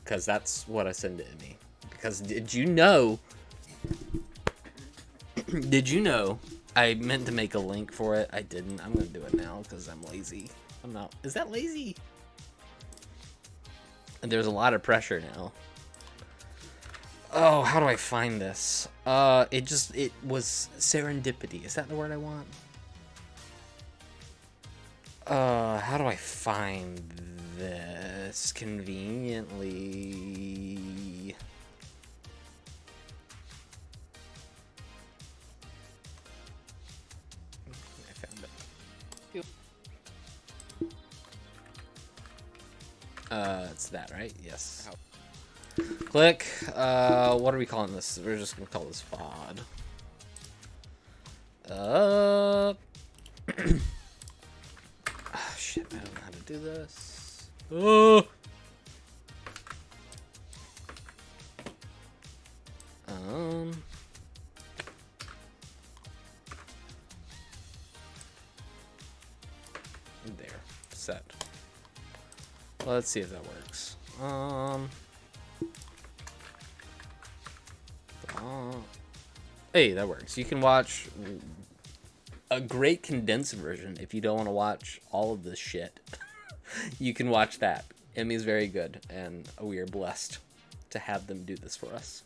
because that's what I send to Emmy. Because did you know? Did you know? I meant to make a link for it. I didn't. I'm gonna do it now because I'm lazy. I'm not. Is that lazy? And there's a lot of pressure now. Oh, how do I find this? It was serendipity. Is that the word I want? How do I find this conveniently? I found it. It's that, right? Yes. Click. What are we calling this? We're just gonna call this VOD. Oh, shit, I don't know how to do this. Oh. There. Set. Let's see if that works. Hey, that works. You can watch a great condensed version if you don't want to watch all of this shit. You can watch that. Emmy's very good, and we are blessed to have them do this for us.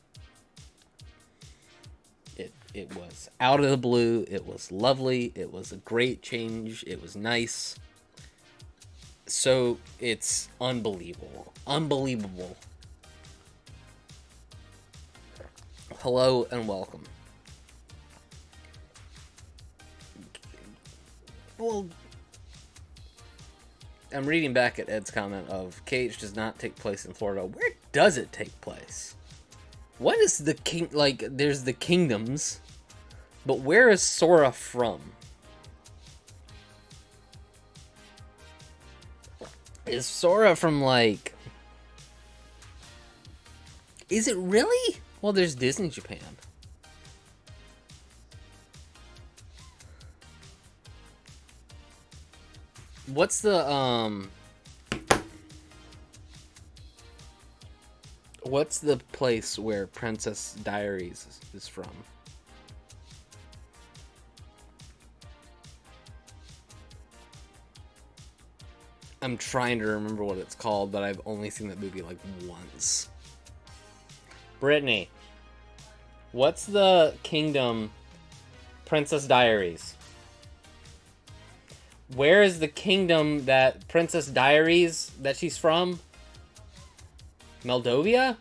It was out of the blue. It was lovely. It was a great change. It was nice. So it's unbelievable. Unbelievable. Hello and welcome. Well, I'm reading back at Ed's comment of KH does not take place in Florida. Where does it take place? What is the king? Like, there's the kingdoms, but where is Sora from? Is Sora from, like... Is it really? Well, there's Disney Japan. What's the, What's the place where Princess Diaries is from? I'm trying to remember what it's called, but I've only seen that movie like once. Brittany, what's the kingdom Princess Diaries? Where is the kingdom that Princess Diaries that she's from? Moldovia?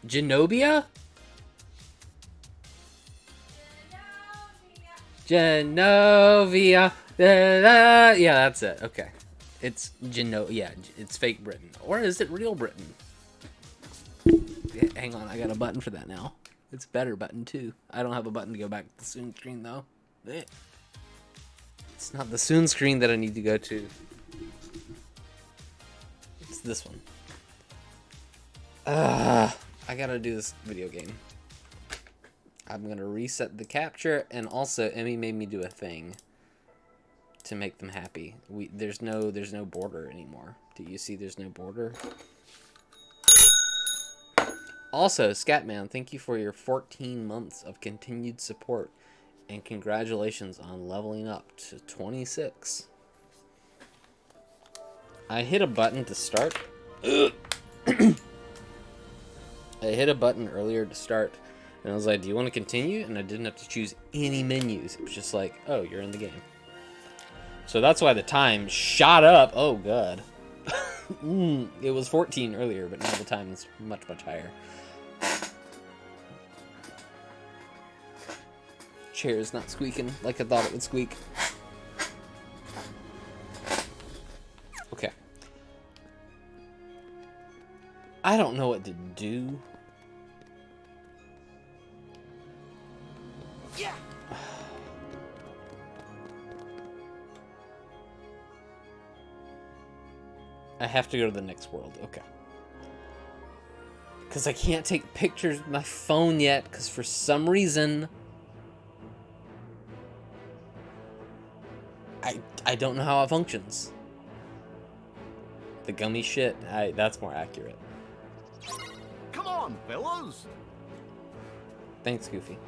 Genovia? Genovia. Yeah, that's it. Okay. It's yeah, it's fake Britain. Or is it real Britain? Hang on, I got a button for that now. It's better button too. I don't have a button to go back to the soon screen though. It's not the soon screen that I need to go to. It's this one. I gotta do this video game. I'm gonna reset the capture, and also Emmy made me do a thing to make them happy. There's no border anymore. Do you see there's no border? Also, Scatman, thank you for your 14 months of continued support, and congratulations on leveling up to 26. I hit a button to start. I hit a button earlier to start, and I was like, do you want to continue? And I didn't have to choose any menus. It was just like, oh, you're in the game. So that's why the time shot up. Oh, God. It was 14 earlier, but now the time is much, much higher. Chair is not squeaking like I thought it would squeak. Okay. I don't know what to do. Yeah. I have to go to the next world. Okay. Because I can't take pictures with my phone yet, because for some reason I don't know how it functions. The gummy shit, that's more accurate. Come on, fellas. Thanks, Goofy.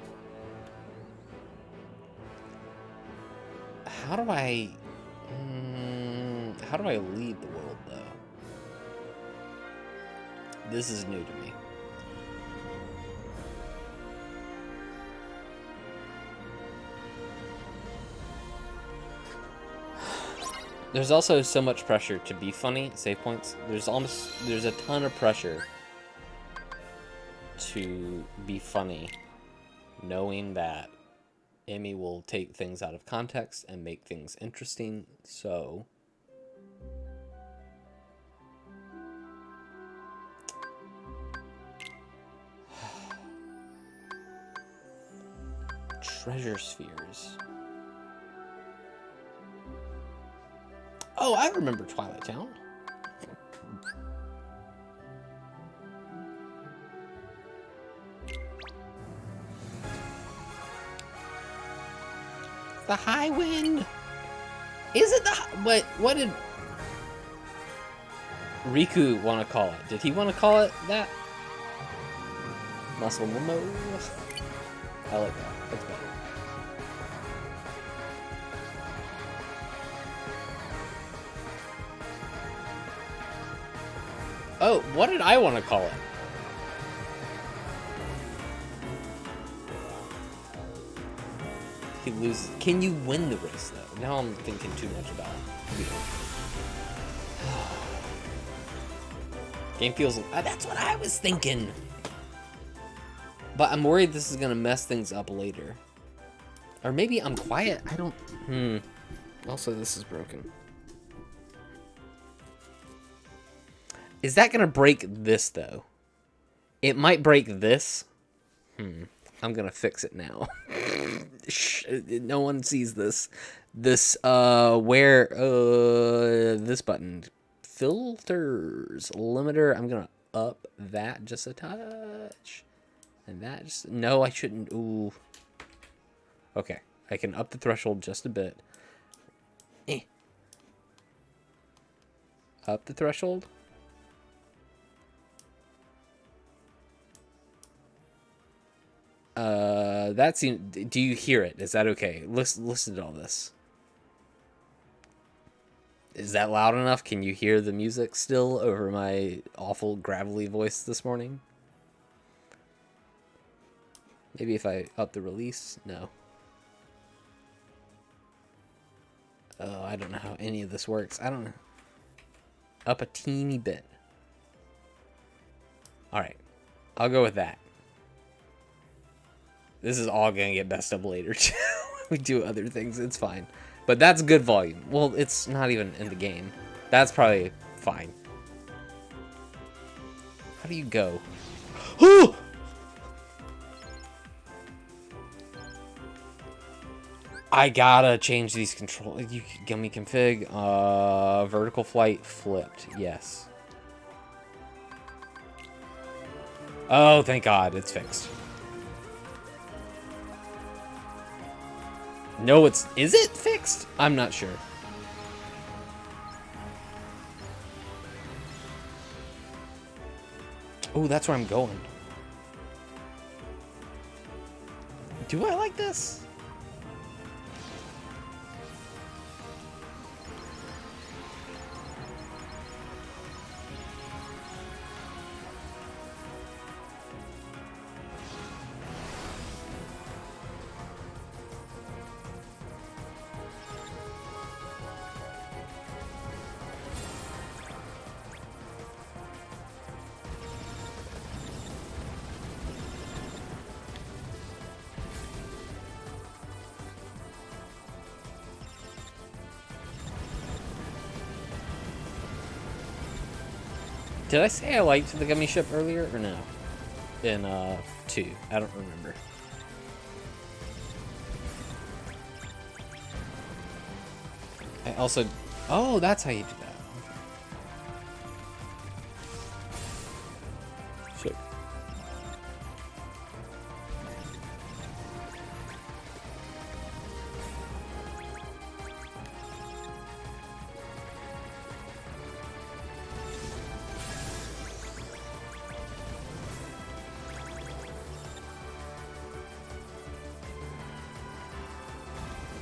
How do I lead the world, though? This is new to me. There's also so much pressure to be funny. Save points. There's a ton of pressure to be funny, knowing that Emmy will take things out of context and make things interesting. So treasure spheres. Oh, I remember Twilight Town. The high wind. Is it the what did Riku want to call it? Did he want to call it that? Muscle Momo. I like that. That's better. Oh, what did I want to call it? He loses. Can you win the race, though? Now I'm thinking too much about it. Game feels... that's what I was thinking! But I'm worried this is going to mess things up later. Or maybe I'm quiet. I don't... Also, this is broken. Is that going to break this, though? It might break this. I'm going to fix it now. No one sees this. This, where, this button. Filters. Limiter. I'm going to up that just a touch. And that just... No, I shouldn't. Ooh. Okay. I can up the threshold just a bit. Up the threshold. That seems... Do you hear it? Is that okay? Listen to all this. Is that loud enough? Can you hear the music still over my awful gravelly voice this morning? Maybe if I up the release? No. Oh, I don't know how any of this works. I don't know. Up a teeny bit. Alright. I'll go with that. This is all going to get messed up later, too. We do other things. It's fine. But that's good volume. Well, it's not even in the game. That's probably fine. How do you go? I gotta change these controls. You give me config. Vertical flight flipped. Yes. Oh, thank God. It's fixed. No, is it fixed? I'm not sure. Oh, that's where I'm going. Do I like this? Did I say I liked the gummy ship earlier or no? In 2. I don't remember. I also... Oh, that's how you do that. Shit.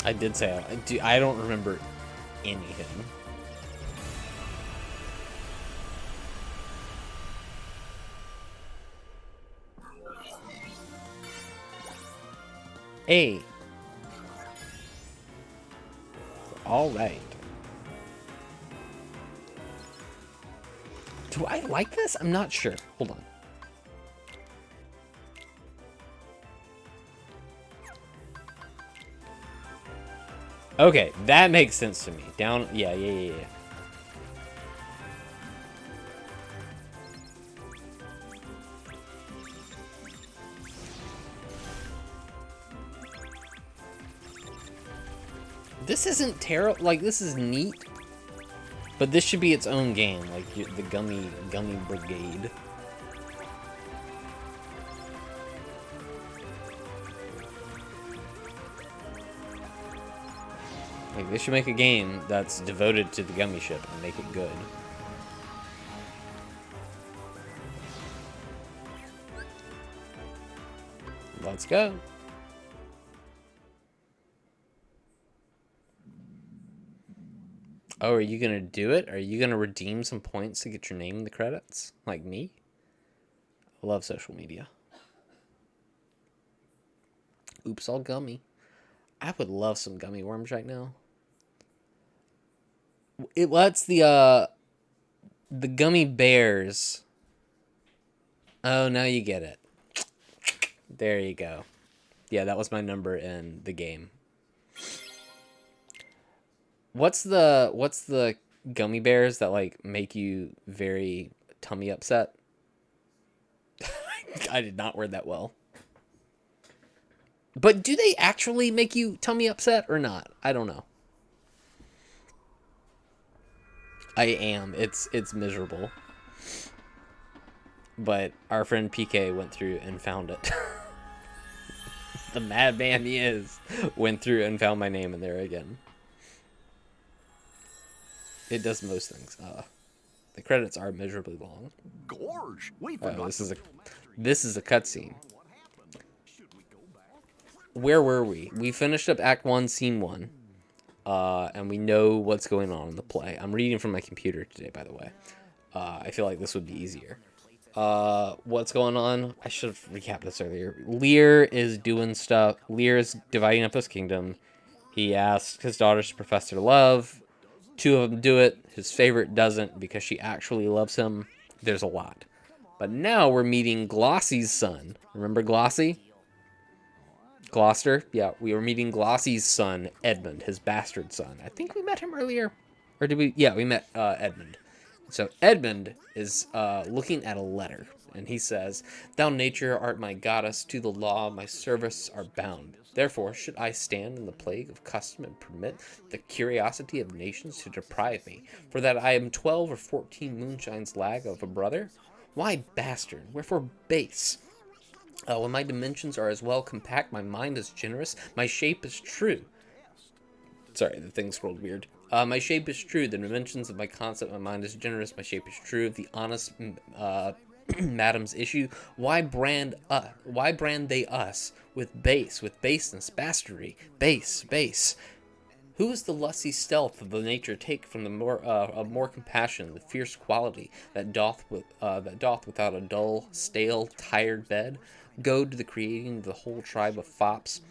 I did say I don't remember anything. Hey. All right. Do I like this? I'm not sure. Hold on. Okay, that makes sense to me. Down, yeah. This isn't terrible. Like, this is neat. But this should be its own game, like the Gummy Brigade. Like, they should make a game that's devoted to the Gummy Ship and make it good. Let's go. Oh, are you gonna do it? Are you gonna redeem some points to get your name in the credits? Like me? I love social media. Oops, all gummy. I would love some gummy worms right now. What's the gummy bears? Oh, now you get it. There you go. Yeah, that was my number in the game. What's the gummy bears that like make you very tummy upset? I did not word that well. But do they actually make you tummy upset or not? I don't know. I am. It's miserable. But our friend PK went through and found it. The madman he is went through and found my name in there again. It does most things. The credits are miserably long. Gorge, we forgot. This is a cutscene. Where were we? We finished up Act 1, Scene 1. And we know what's going on in the play. I'm reading from my computer today, by the way. I feel like this would be easier. What's going on? I should have recapped this earlier. Lear is doing stuff. Lear is dividing up his kingdom. He asks his daughters to profess their love. 2 of them do it. His favorite doesn't because she actually loves him. There's a lot. But now we're meeting Glossy's son. Remember Glossy? Gloucester? Yeah, we were meeting Glossy's son, Edmund, his bastard son. I think we met him earlier. Or did we? Yeah, we met Edmund. So Edmund is looking at a letter. And he says, "Thou nature art my goddess, to the law my service are bound. Therefore should I stand in the plague of custom and permit the curiosity of nations to deprive me, for that I am 12 or 14 moonshines lag of a brother? Why bastard? Wherefore base? When my dimensions are as well compact, my mind is generous, my shape is true." Sorry, the thing scrolled weird. "My shape is true, the dimensions of my concept, my mind is generous, my shape is true. The honest madam's issue, why brand they us with baseness, bastardry, base? Who is the lusty stealth of the nature take from the more compassion, the fierce quality that doth without a dull, stale, tired bed, go to the creating of the whole tribe of fops,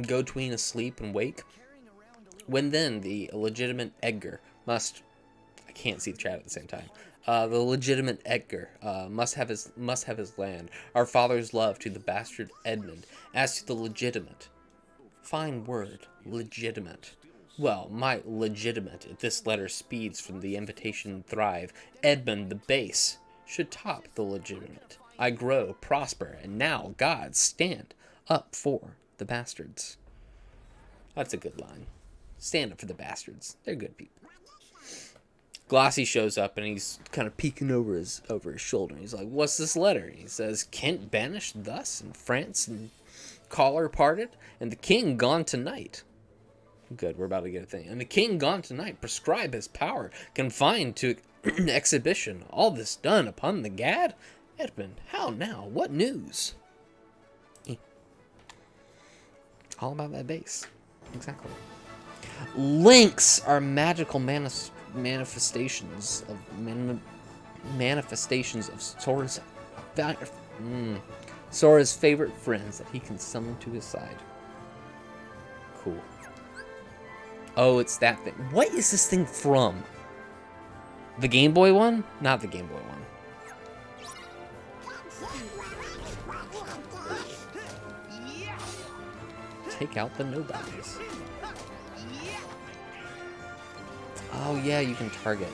go tween asleep and wake? When then the legitimate Edgar must," I can't see the chat at the same time. The legitimate Edgar must have his land. Our father's love to the bastard Edmund. As to the legitimate, fine word, legitimate. Well, my legitimate, if this letter speeds from the invitation thrive, Edmund the base should top the legitimate. I grow, prosper, and now, God, stand up for the bastards. That's a good line. Stand up for the bastards. They're good people. Glossy shows up and he's kind of peeking over his shoulder. He's like, "What's this letter?" And he says, "Kent banished thus, and France and collar parted, and the king gone tonight." Good, we're about to get a thing. "And the king gone tonight, prescribe his power, confined to exhibition. All this done upon the gad? Edmund, how now? What news?" All about that bass. Exactly. Links are magical manifestations of Sora's favorite friends that he can summon to his side. Cool. Oh, it's that thing. What is this thing from? The Game Boy one? Not the Game Boy one. Take out the nobodies. Oh yeah, you can target.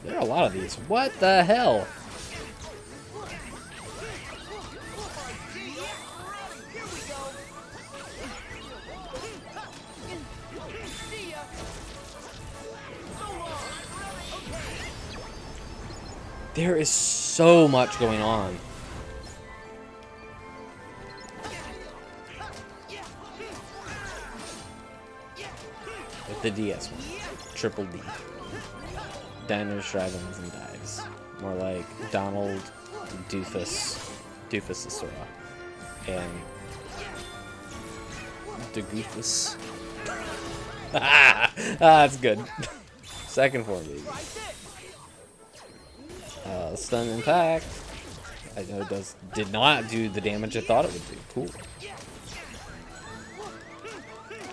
There are a lot of these. What the hell? There is so much going on. With the DS one. Triple D. Diners, drive-ins, and dives. More like Donald, Doofus is Sora, and DeGoofus. That's good. Second form, baby. Stun impact. I know it did not do the damage I thought it would do. Cool.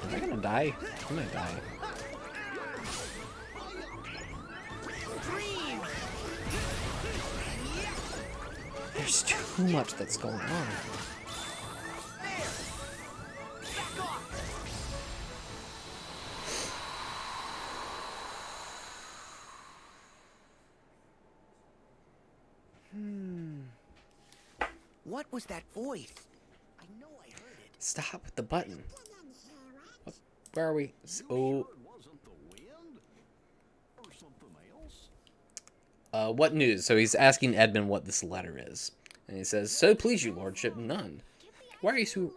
Am I gonna die? I might die. There's too much that's going on. What was that voice? I know I heard it. Stop with the button. Where are we? Oh. What news? So he's asking Edmund what this letter is. And he says, "So please you, lordship, none. Why are you so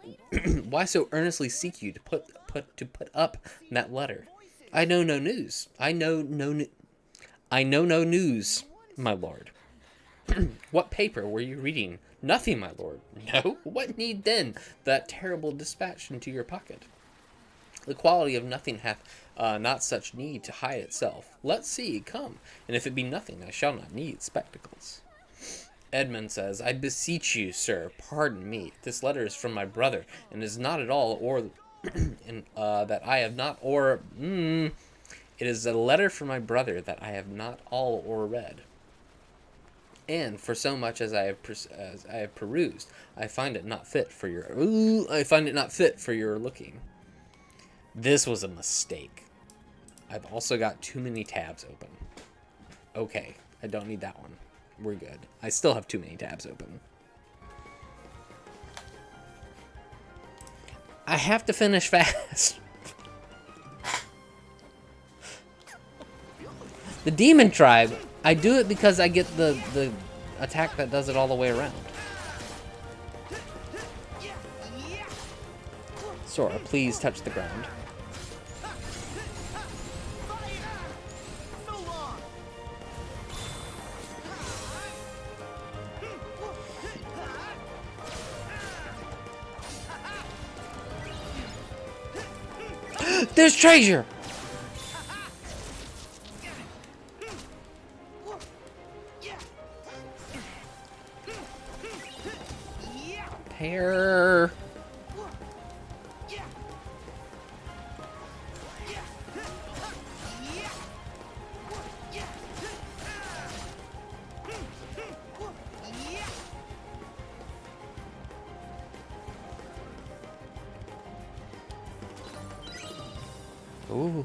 why so earnestly seek you to put up that letter? I know no news. I know no news, my lord." "What paper were you reading?" "Nothing, my lord." "No? What need then that terrible dispatch into your pocket? The quality of nothing hath not such need to hide itself. Let's see, come, and if it be nothing, I shall not need spectacles." Edmund says, "I beseech you, sir, pardon me. This letter is from my brother, and is not at all that I have not it is a letter from my brother that I have not all or read. And for so much as I have perused, I find it not fit for your looking." This was a mistake. I've also got too many tabs open. Okay, I don't need that one. We're good. I still have too many tabs open. I have to finish fast. The Demon Tribe, I do it because I get the attack that does it all the way around. Sora, please touch the ground. There's treasure! Pear. Ooh.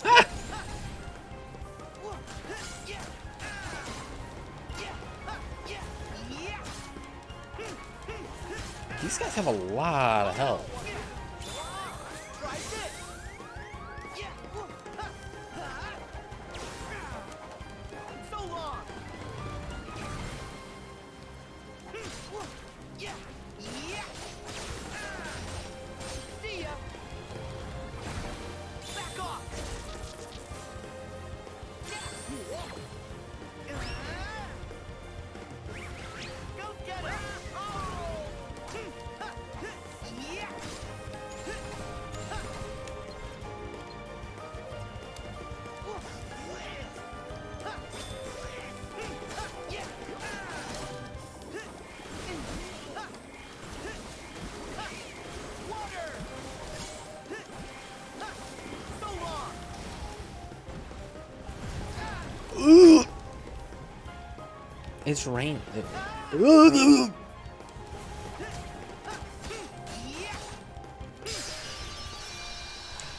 Ah! These guys have a lot of health. It's raining.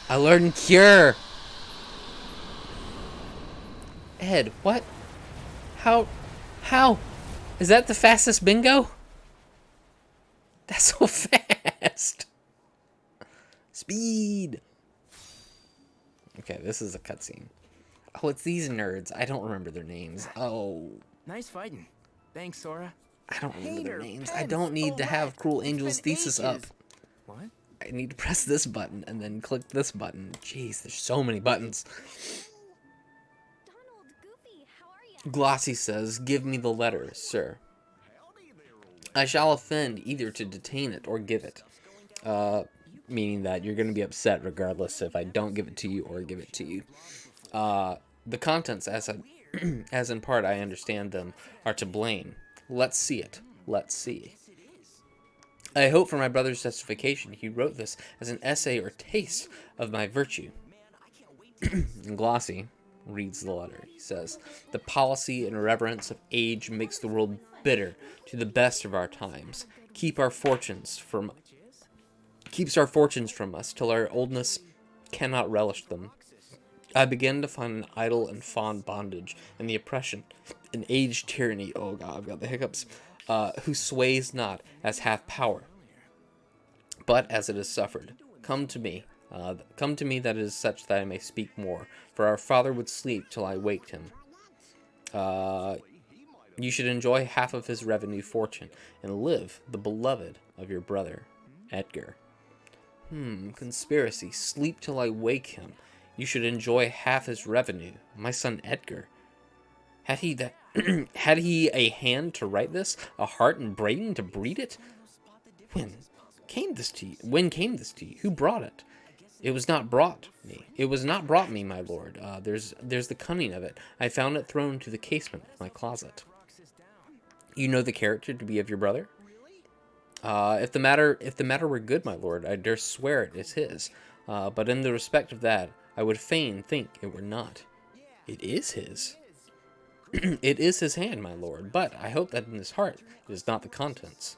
I learned Cure. Ed, what? How? Is that the fastest bingo? That's so fast. Speed. Okay, this is a cutscene. Oh, it's these nerds. I don't remember their names. Oh. Nice fighting. Thanks, Sora. I don't remember their Hater, names. I Pence, don't need to have Olette. Cruel It's Angel's been thesis up. ages. What? I need to press this button and then click this button. Jeez, there's so many buttons. Donald, Goofy, how are ya? Glossy says, "Give me the letter, sir. I shall offend either to detain it or give it." Meaning that you're going to be upset regardless if I don't give it to you or give it to you. The contents, as in part I understand them, are to blame. Let's see it. Let's see. I hope for my brother's justification he wrote this as an essay or taste of my virtue. And Glossy reads the letter. He says, "The policy and irreverence of age makes the world bitter to the best of our times. Keeps our fortunes from us till our oldness cannot relish them. I begin to find an idle and fond bondage in the oppression, an age tyranny," oh god, I've got the hiccups, "who sways not as hath power, but as it is suffered. Come to me that it is such that I may speak more, for our father would sleep till I waked him. You should enjoy half of his revenue fortune, and live the beloved of your brother, Edgar." Conspiracy. Sleep till I wake him. You should enjoy half his revenue. My son Edgar. Had he a hand to write this? A heart and brain to breed it? When came this to you? Who brought it? It was not brought me. It was not brought me, my lord. There's the cunning of it. I found it thrown to the casement of my closet. You know the character to be of your brother? If the matter were good, my lord, I dare swear it is his. But in the respect of that, I would fain think it were not. It is his. It is his hand, my lord. But I hope that in his heart it is not the contents.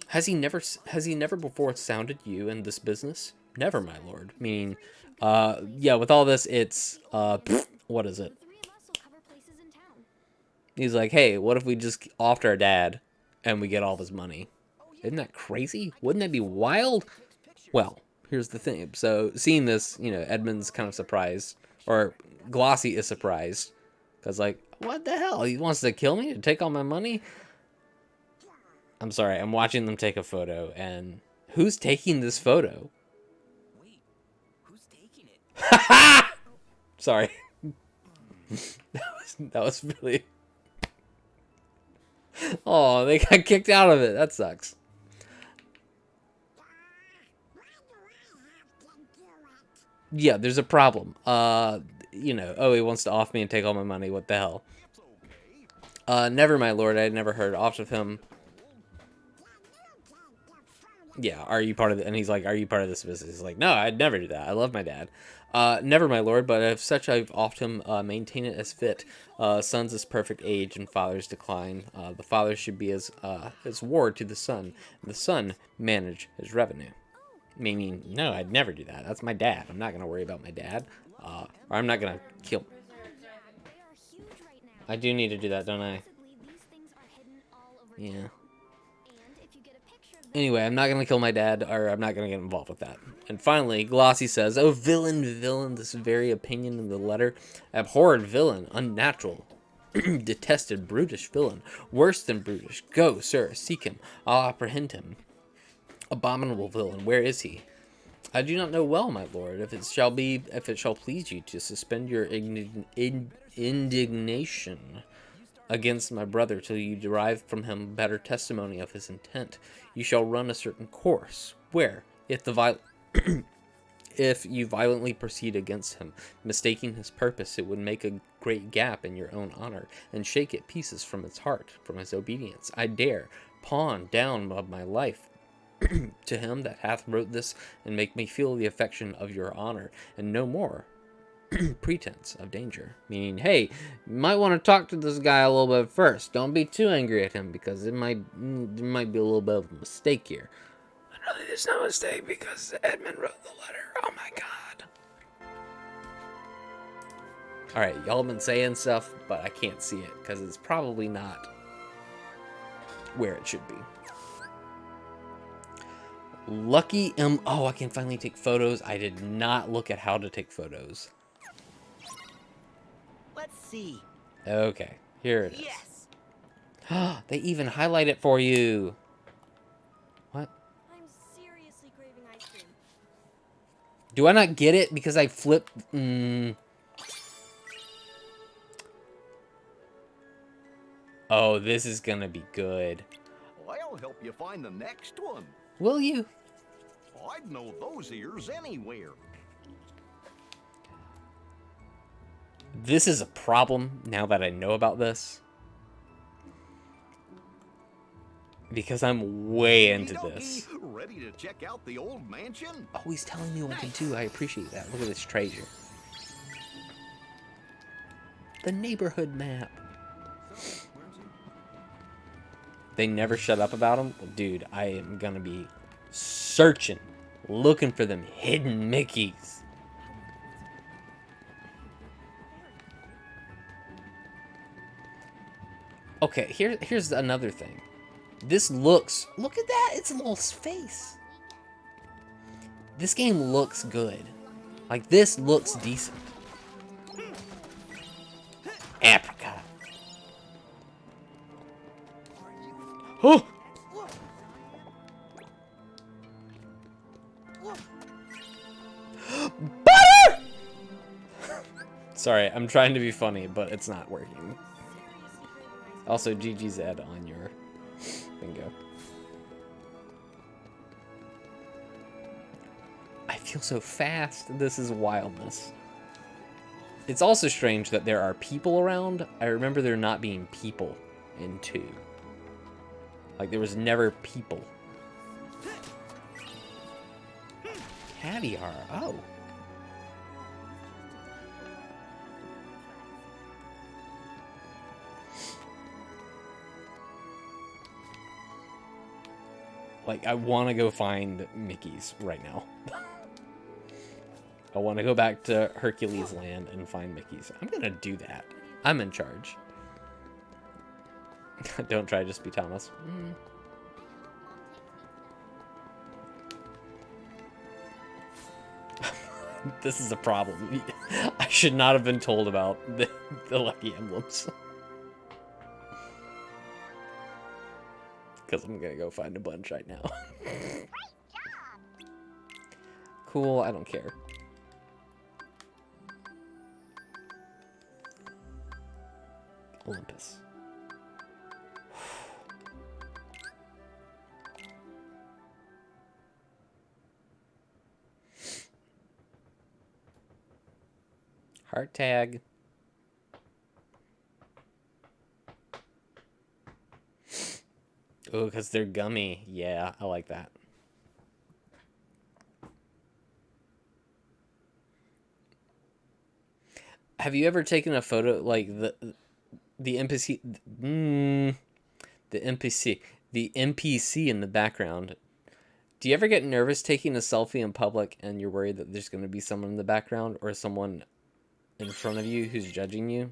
Has he never before sounded you in this business? Never, my lord. Meaning, yeah, with all this, it's what is it? The three of us will cover places in town. He's like, hey, what if we just offed our dad and we get all of his money? Isn't that crazy? Wouldn't that be wild? Well, here's the thing. So seeing this, Edmund's kind of surprised, or Glossy is surprised, because like, what the hell? He wants to kill me to take all my money? I'm sorry. I'm watching them take a photo, and who's taking this photo? Wait, who's taking it? Sorry. that was really. Oh, they got kicked out of it. That sucks. Yeah, there's a problem. Oh, he wants to off me and take all my money. What the hell? Never, my lord. I had never heard off of him. Yeah, are you part of it? And he's like, are you part of this business? He's like, no, I'd never do that. I love my dad. Never, my lord, but if such I've oft him maintain it as fit. Sons is perfect age and father's decline. The father should be as ward to the son, and the son manage his revenue. Meaning, no, I'd never do that. That's my dad. I'm not going to worry about my dad. Or I'm not going to kill. They are huge right now. I do need to do that, don't I? Supposedly, these things are hidden all over Yeah. town. And if you get a picture of them, Anyway, I'm not going to kill my dad, or I'm not going to get involved with that. And finally, Glossy says, "Oh, villain, this very opinion in the letter. Abhorred villain, unnatural, detested, brutish villain, worse than brutish. Go, sir, seek him. I'll apprehend him. Abominable villain, where is he? I do not know well, my lord. If it shall please you to suspend your indignation against my brother till you derive from him better testimony of his intent, you shall run a certain course, where, if you violently proceed against him, mistaking his purpose, it would make a great gap in your own honor, and shake it pieces from its heart, from his obedience. I dare pawn down of my life to him that hath wrote this, and make me feel the affection of your honor, and no more. pretense of danger. Meaning, hey, you might want to talk to this guy a little bit first. Don't be too angry at him because there might be a little bit of a mistake here. And really, there's no mistake because Edmund wrote the letter. Oh my god. Alright, y'all been saying stuff, but I can't see it because it's probably not where it should be. Lucky M. Oh, I can finally take photos. I did not look at how to take photos. Let's see. Okay, here it is. Yes. They even highlight it for you. What? I'm seriously craving ice cream. Do I not get it because I flipped? Oh, this is gonna be good. I'll help you find the next one. Will you? I'd know those ears anywhere. This is a problem now that I know about this. Because I'm way into this. Ready to check out the old mansion? Oh, he's telling me what to do. I appreciate that. Look at this treasure. The neighborhood map. They never shut up about him? Well, dude, I am gonna be searching, looking for them hidden Mickeys. Okay, here's another thing. This looks... Look at that! It's a little face. This game looks good. Like, this looks decent. Apricot. Oh! Butter! Sorry, I'm trying to be funny, but it's not working. Also, GG's Ed on your bingo. I feel so fast. This is wildness. It's also strange that there are people around. I remember there not being people in 2. Like, there was never people. Caviar. Oh. Like, I want to go find Mickey's right now. I want to go back to Hercules Land and find Mickey's. I'm going to do that. I'm in charge. Don't try to just be Thomas. This is a problem. I should not have been told about the lucky emblems. Because I'm going to go find a bunch right now. Cool, I don't care. Olympus. Heart tag. Oh, because they're gummy. Yeah, I like that. Have you ever taken a photo like the NPC the NPC in the background? Do you ever get nervous taking a selfie in public and you're worried that there's going to be someone in the background or someone in front of you who's judging you,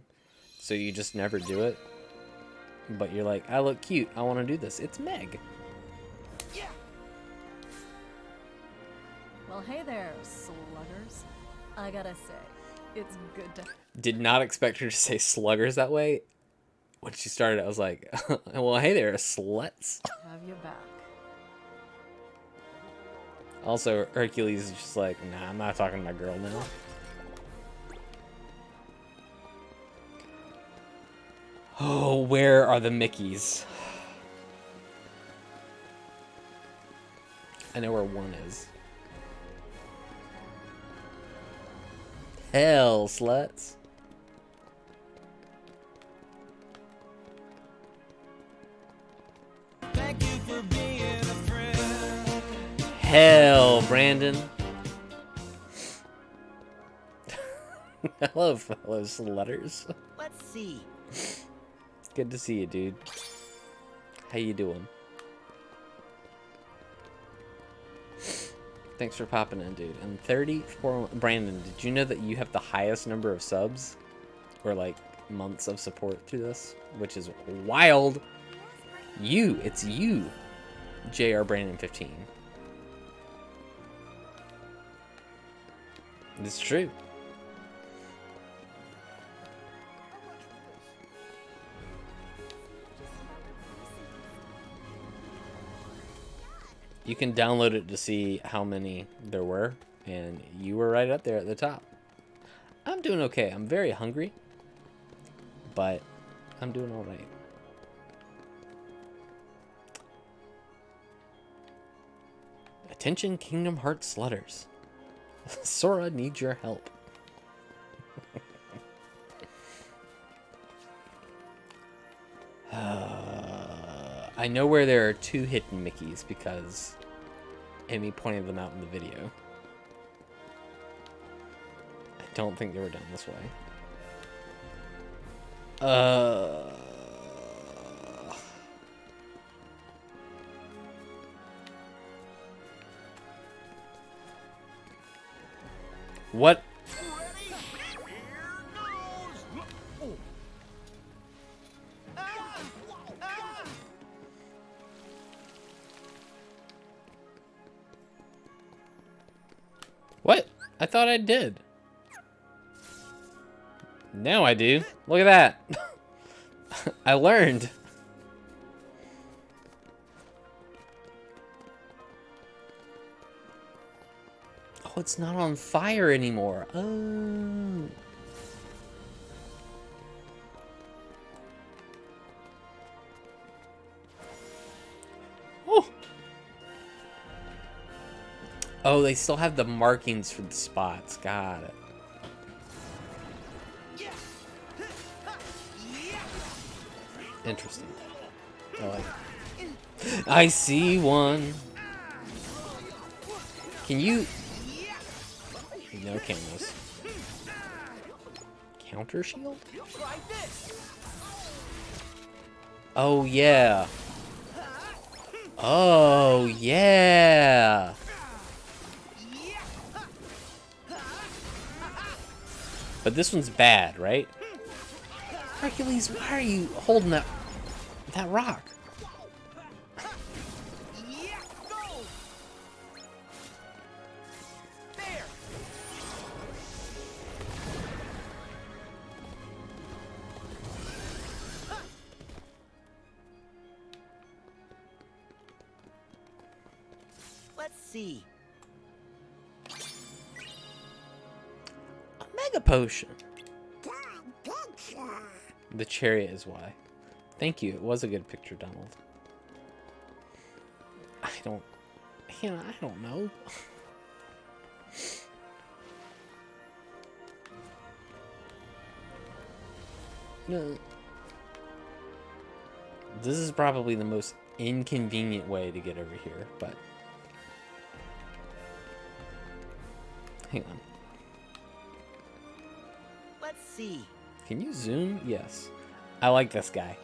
so you just never do it? But you're like, I look cute, I want to do this. It's Meg. Yeah. Well, hey there, sluggers. I gotta say, it's good to... Did not expect her to say sluggers that way. When she started, I was like, well, hey there, sluts. have you back. Also, Hercules is just like, nah, I'm not talking to my girl now. Oh, where are the Mickeys? I know where one is. Hell, sluts. Thank you for being a friend. Hell, Brandon. Hello, fellow slutters. Let's see. Good to see you, dude. How you doing? Thanks for popping in, dude. And 34... Brandon, did you know that you have the highest number of subs? Or, like, months of support to this? Which is wild. You. It's you. JR Brandon 15. It's true. You can download it to see how many there were, and you were right up there at the top. I'm doing okay. I'm very hungry, but I'm doing all right. Attention, Kingdom Hearts slutters. Sora needs your help. I know where there are 2 hidden Mickeys because Amy pointed them out in the video. I don't think they were done this way. What? What? I thought I did. Now I do. Look at that. I learned. Oh, it's not on fire anymore. Oh. Oh. Oh, they still have the markings for the spots. Got it. Interesting. I like it. I see one. Can you... No cameras. Counter shield? Oh, yeah. Oh, yeah. But this one's bad, right? Hercules, why are you holding that rock? Let's see. A mega potion. The chariot is why. Thank you. It was a good picture, Donald. I don't know. No. This is probably the most inconvenient way to get over here, but hang on. Let's see. Can you zoom? Yes. I like this guy.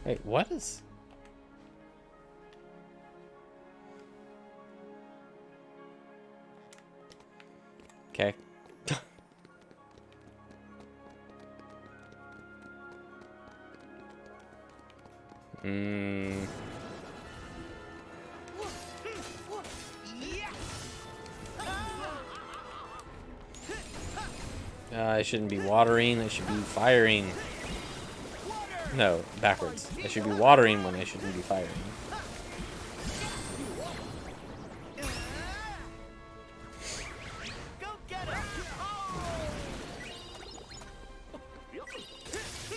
Wait, what is... Okay. I shouldn't be watering, I should be firing. No, backwards. I should be watering when I shouldn't be firing.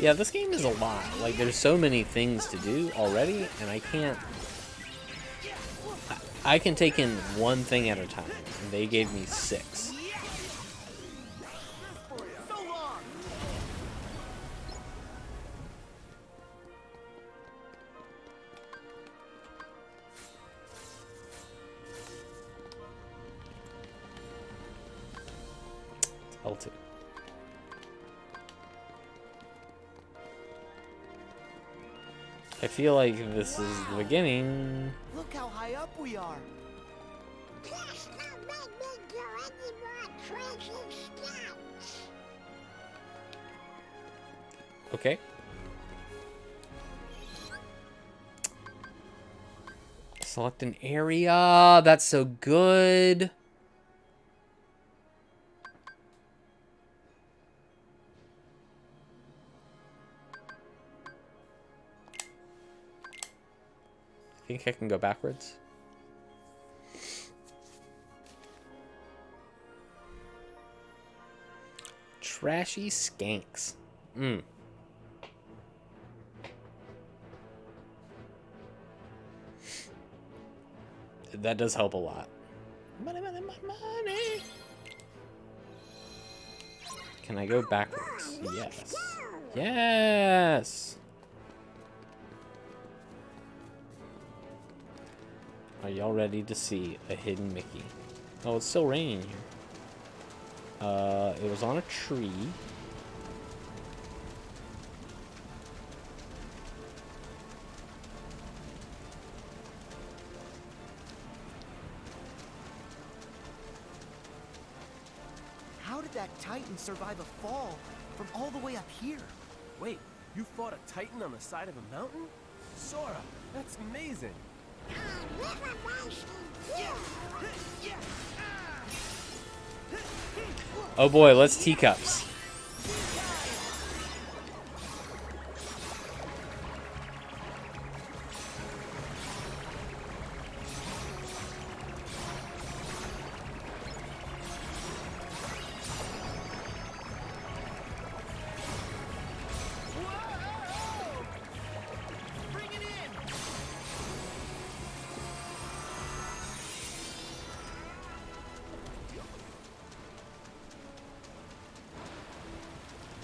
Yeah, this game is a lot. Like, there's so many things to do already, and I can't... I can take in one thing at a time, and they gave me 6. L2. I feel like this is the beginning. Look how high up we are. Okay. Select an area. That's so good. I think I can go backwards. Trashy skanks. That does help a lot. Money, money, money, money. Can I go backwards? Yes. Yes. Are y'all ready to see a hidden Mickey? Oh, it's still raining here. It was on a tree. How did that Titan survive a fall from all the way up here? Wait, you fought a Titan on the side of a mountain? Sora, that's amazing. Oh boy, let's teacups.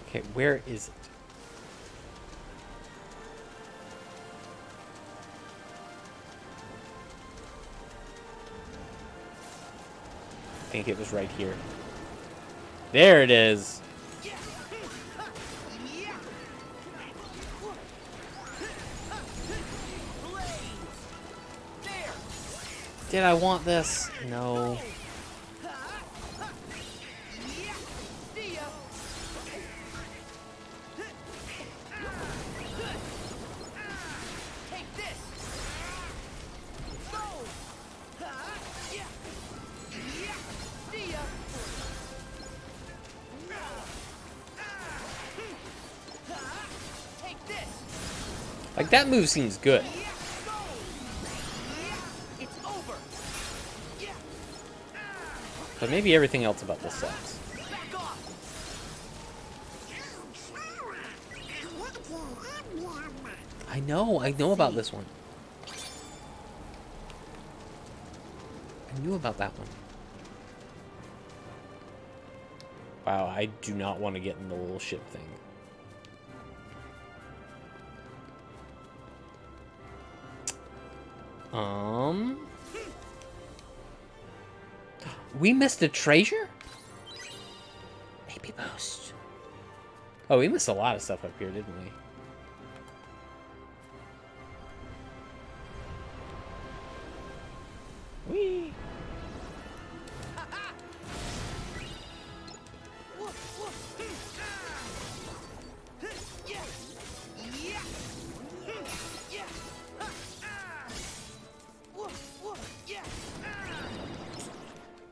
Okay, where is it? I think it was right here. There it is. Did I want this? No. Like, that move seems good. But maybe everything else about this sucks. I know about this one. I knew about that one. Wow, I do not want to get in the little ship thing. We missed a treasure? Maybe most. Oh, we missed a lot of stuff up here, didn't we? Whee!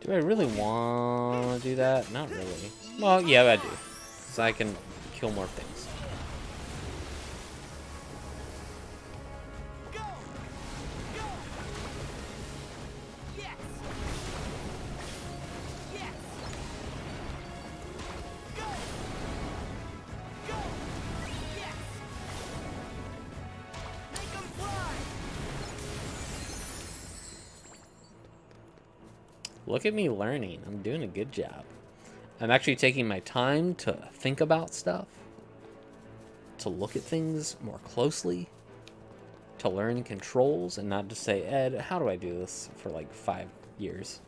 Do I really want to do that? Not really. Well, yeah, I do. Because I can kill more things. Look at me learning. I'm doing a good job. I'm actually taking my time to think about stuff, to look at things more closely, to learn controls, and not just say, Ed, how do I do this for like 5 years?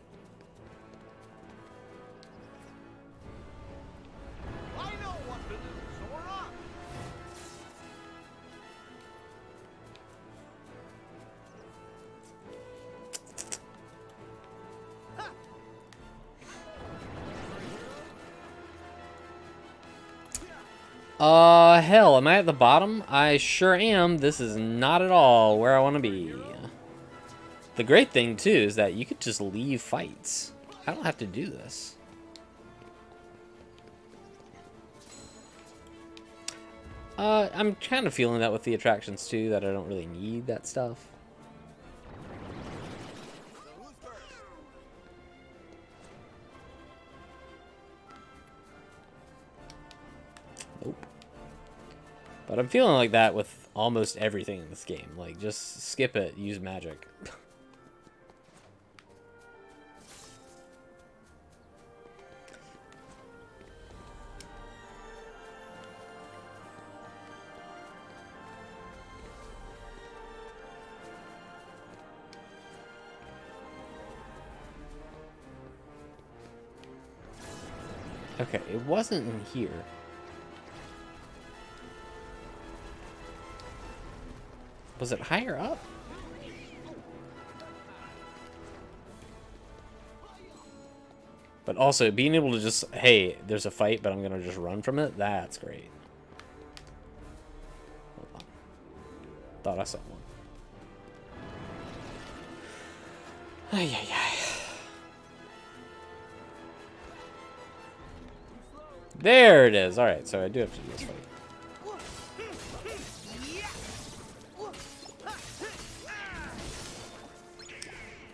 Hell, am I at the bottom? I sure am. This is not at all where I want to be. The great thing, too, is that you could just leave fights. I don't have to do this. I'm kind of feeling that with the attractions, too, that I don't really need that stuff. Nope. But I'm feeling like that with almost everything in this game. Like, just skip it, use magic. Okay, it wasn't in here. Was it higher up? But also, being able to just, hey, there's a fight, but I'm going to just run from it, that's great. Hold on. Thought I saw one. Ay, ay, ay. There it is. Alright, so I do have to do this fight.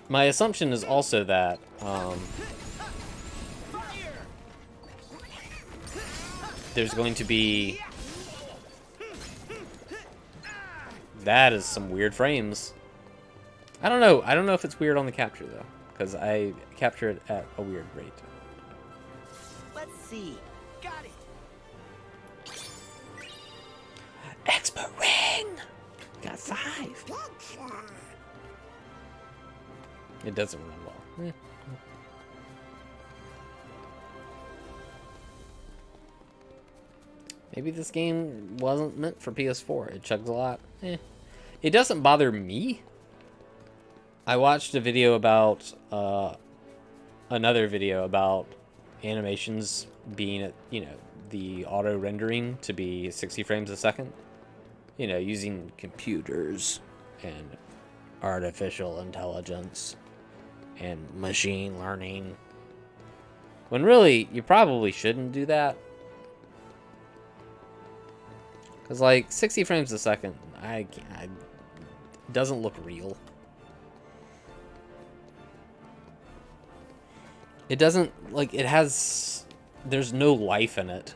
My assumption is also that, there's going to be... That is some weird frames. I don't know. I don't know if it's weird on the capture, though. Because I capture it at a weird rate. Let's see. Got it. Expert win! Got 5. It doesn't run well. Eh. Maybe this game wasn't meant for PS4. It chugs a lot. Eh. It doesn't bother me. I watched a video about, another video about animations being at, you know, the auto rendering to be 60 frames a second. You know, using computers and artificial intelligence and machine learning. When really, you probably shouldn't do that. Because, like, 60 frames a second, it doesn't look real. It doesn't, like, it has, there's no life in it.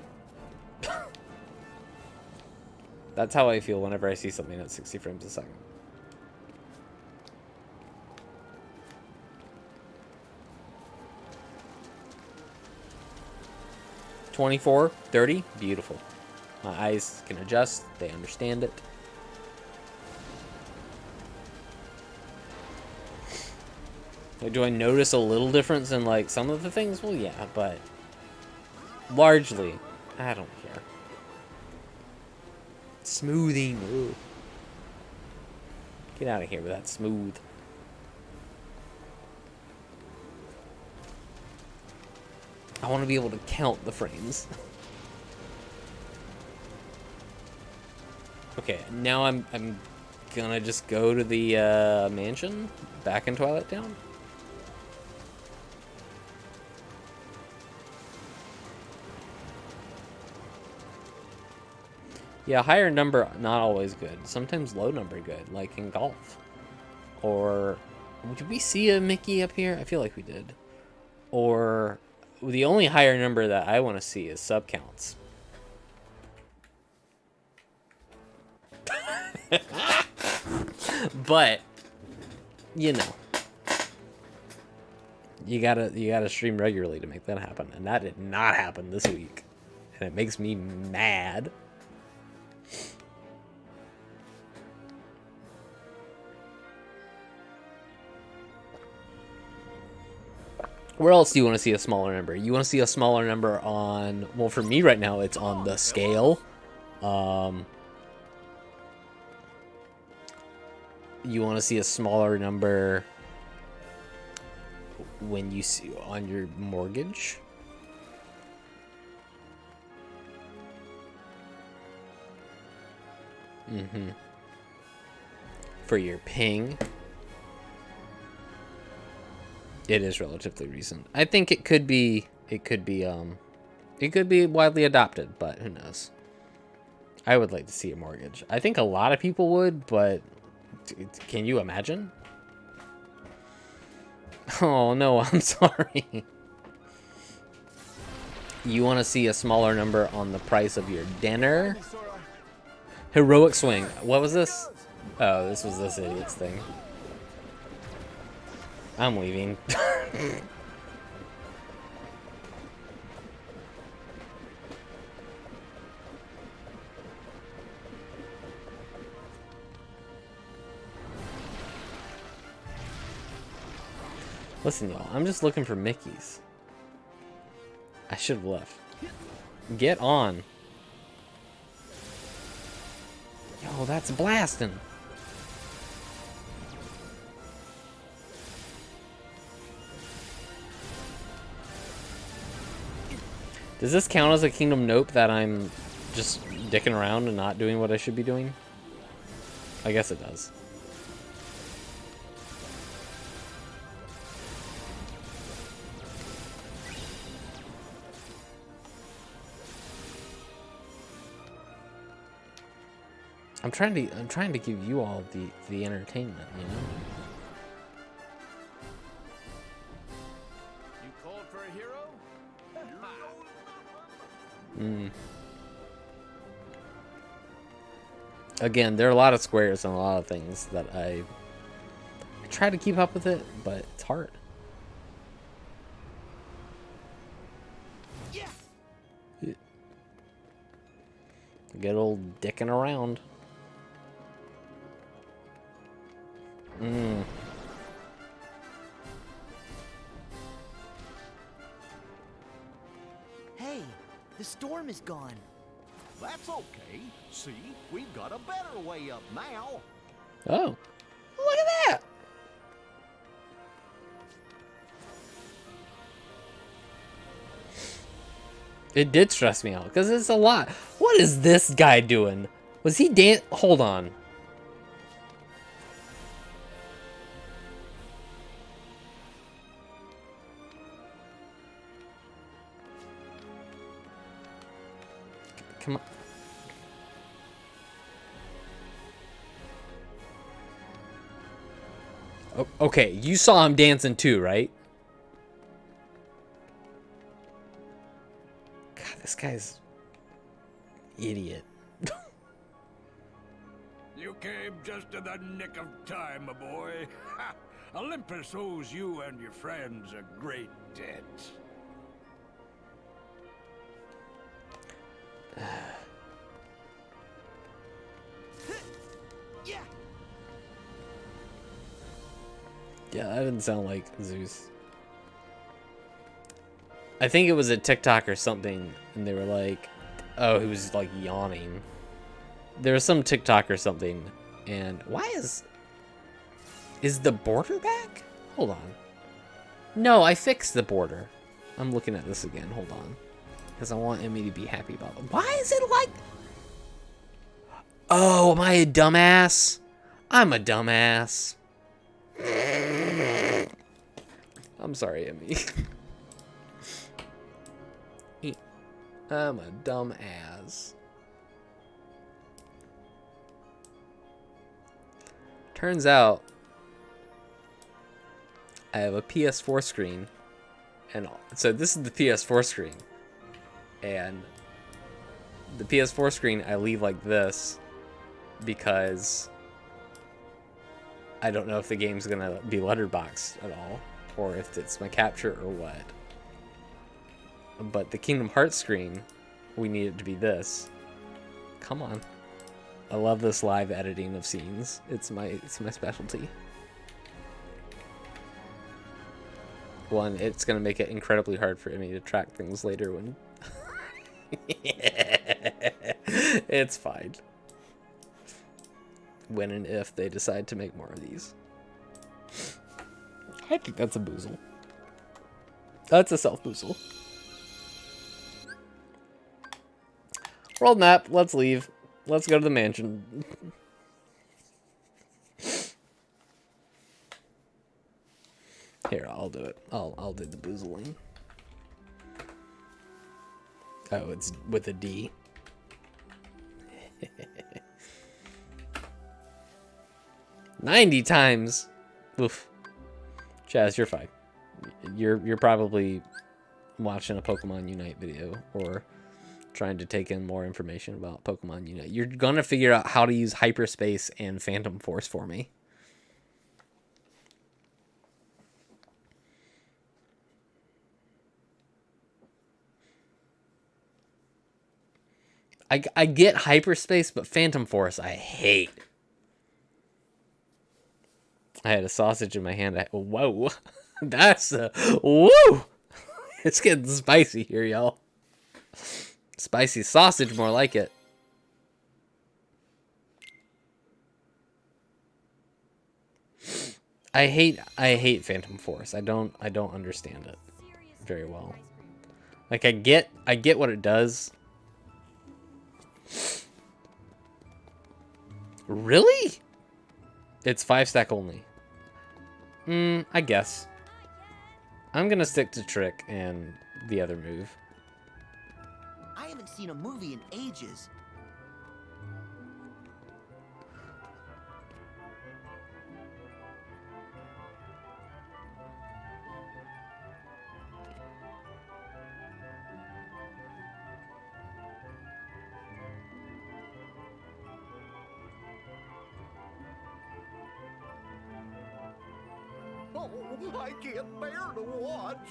That's how I feel whenever I see something at 60 frames a second. $24, $30, beautiful. My eyes can adjust, they understand it. Like, do I notice a little difference in, like, some of the things? Well, yeah, but largely, I don't care. Smoothing. Ooh. Get out of here with that smooth. I want to be able to count the frames. Okay, now I'm gonna just go to the mansion back in Twilight Town. Yeah, higher number, not always good. Sometimes low number good, like in golf. Or, did we see a Mickey up here? I feel like we did. Or, the only higher number that I want to see is sub counts. But, you know. You gotta stream regularly to make that happen. And that did not happen this week. And it makes me mad. Where else do you want to see a smaller number? You want to see a smaller number on... Well, for me right now, it's on the scale. You want to see a smaller number when you see on your mortgage. Mm-hmm. For your ping. It is relatively recent. I think it could be widely adopted, but who knows? I would like to see a mortgage. I think a lot of people would, but can you imagine? Oh no, I'm sorry. You want to see a smaller number on the price of your dinner? Heroic swing. What was this? Oh, this was this idiot's thing. I'm leaving. Listen, y'all, I'm just looking for Mickeys. I should have left. Get on. Yo, that's blasting. Does this count as a Kingdom Nope that I'm just dicking around and not doing what I should be doing? I guess it does. I'm trying to give you all the entertainment, you know? You called for a hero? Again, there are a lot of squares and a lot of things that I try to keep up with it, but it's hard. Yeah. Good old dicking around. Hey, the storm is gone. That's okay. See, we've got a better way up now. Oh, look at that! It did stress me out because it's a lot. What is this guy doing? Was he Hold on. Come on. Oh, okay, you saw him dancing too, right? God, this guy's idiot. You came just in the nick of time, my boy. Olympus owes you and your friends a great debt. Yeah. Yeah, that didn't sound like Zeus. I think it was a TikTok or something, and they were like, oh, he was like yawning. There was some TikTok or something, and why is the border back? Hold on. No, I fixed the border. I'm looking at this again. Hold on. Because I want Emmy to be happy about it. Why is it like... Oh, am I a dumbass? I'm a dumbass. I'm sorry, Emmy. I'm a dumbass. Turns out I have a PS4 screen, and so this is the PS4 screen, and the PS4 screen I leave like this because I don't know if the game's gonna be letterboxed at all, or if it's my capture or what. But the Kingdom Hearts screen, we need it to be this. Come on. I love this live editing of scenes. It's my specialty. One, it's gonna make it incredibly hard for me to track things later when it's fine. When and if they decide to make more of these. I think that's a boozle. That's a self-boozle. World map, let's leave. Let's go to the mansion. Here, I'll do it. I'll do the boozling. Oh, it's with a D. 90 times. Oof. Chaz, you're fine. You're probably watching a Pokemon Unite video or trying to take in more information about Pokemon Unite. You're gonna figure out how to use hyperspace and Phantom Force for me. I get hyperspace, but Phantom Force I hate. I had a sausage in my hand. Whoa. That's woo! It's getting spicy here, y'all. Spicy sausage, more like it. I hate Phantom Force. I don't understand it very well. Like I get what it does. Really? It's 5-stack only. I guess. I'm gonna stick to Trick and the other move. I haven't seen a movie in ages. Oh, I can't bear to watch.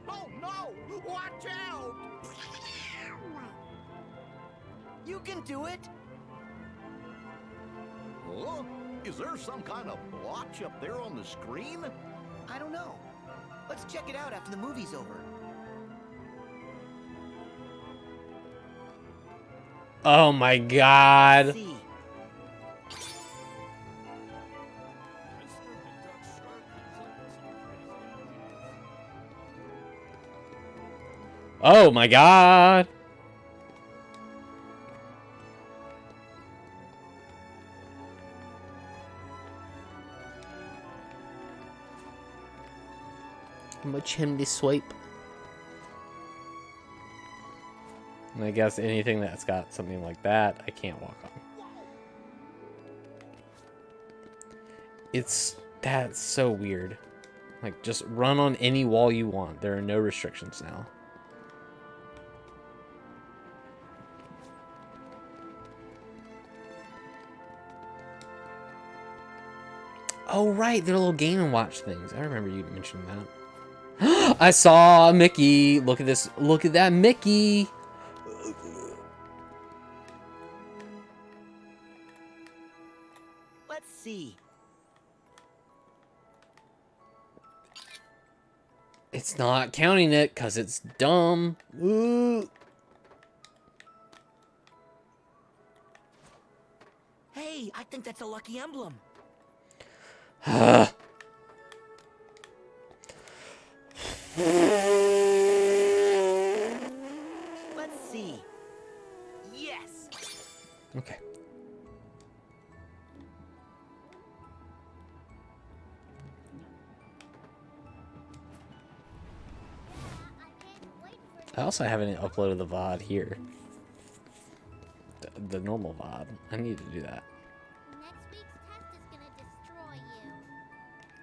Oh no! Watch out! You can do it. Huh? Is there some kind of blotch up there on the screen? I don't know. Let's check it out after the movie's over. Oh my god. See. Oh my god. I'm a chimney swipe. And I guess anything that's got something like that, I can't walk on. That's so weird. Like, just run on any wall you want. There are no restrictions now. Oh, right. They're little Game & Watch things. I remember you mentioning that. I saw a Mickey. Look at this. Look at that Mickey. Let's see. It's not counting it because it's dumb. Ooh. Hey, I think that's a lucky emblem. Let's see. Yes. Okay. I also haven't uploaded the VOD here. The normal VOD. I need to do that. Next week's test is gonna destroy you.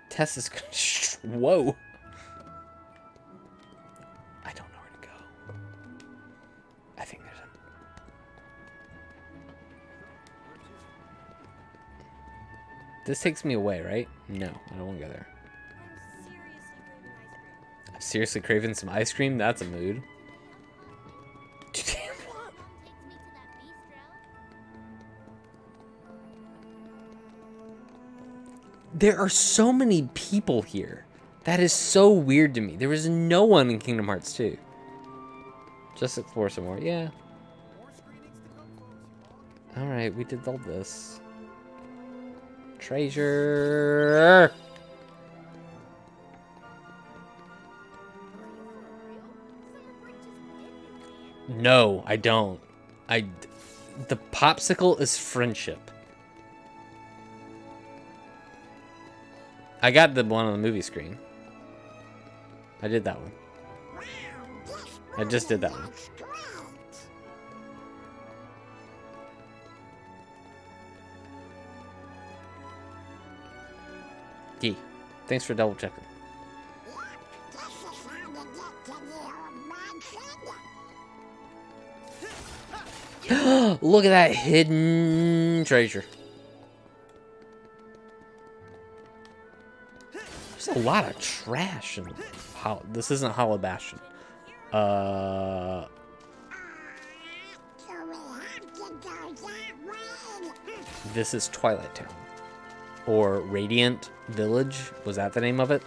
Test is gonna... Whoa. I don't know where to go. I think there's a... This takes me away, right? No, I don't want to go there. I'm seriously craving ice cream. I'm seriously craving some ice cream? That's a mood. Today I'm hungry. Mom takes me to that bistro. There are so many people here. That is so weird to me. There was no one in Kingdom Hearts 2. Just explore some more. Yeah. Alright, we did all this. Treasure! Are you for real? Summer break just ended. No, I don't. The popsicle is friendship. I got the one on the movie screen. I did that one. I just did that one. D. Thanks for double checking. Look at that hidden treasure. There's a lot of trash in this isn't Hollow Bastion. This is Twilight Town. Or Radiant Village. Was that the name of it?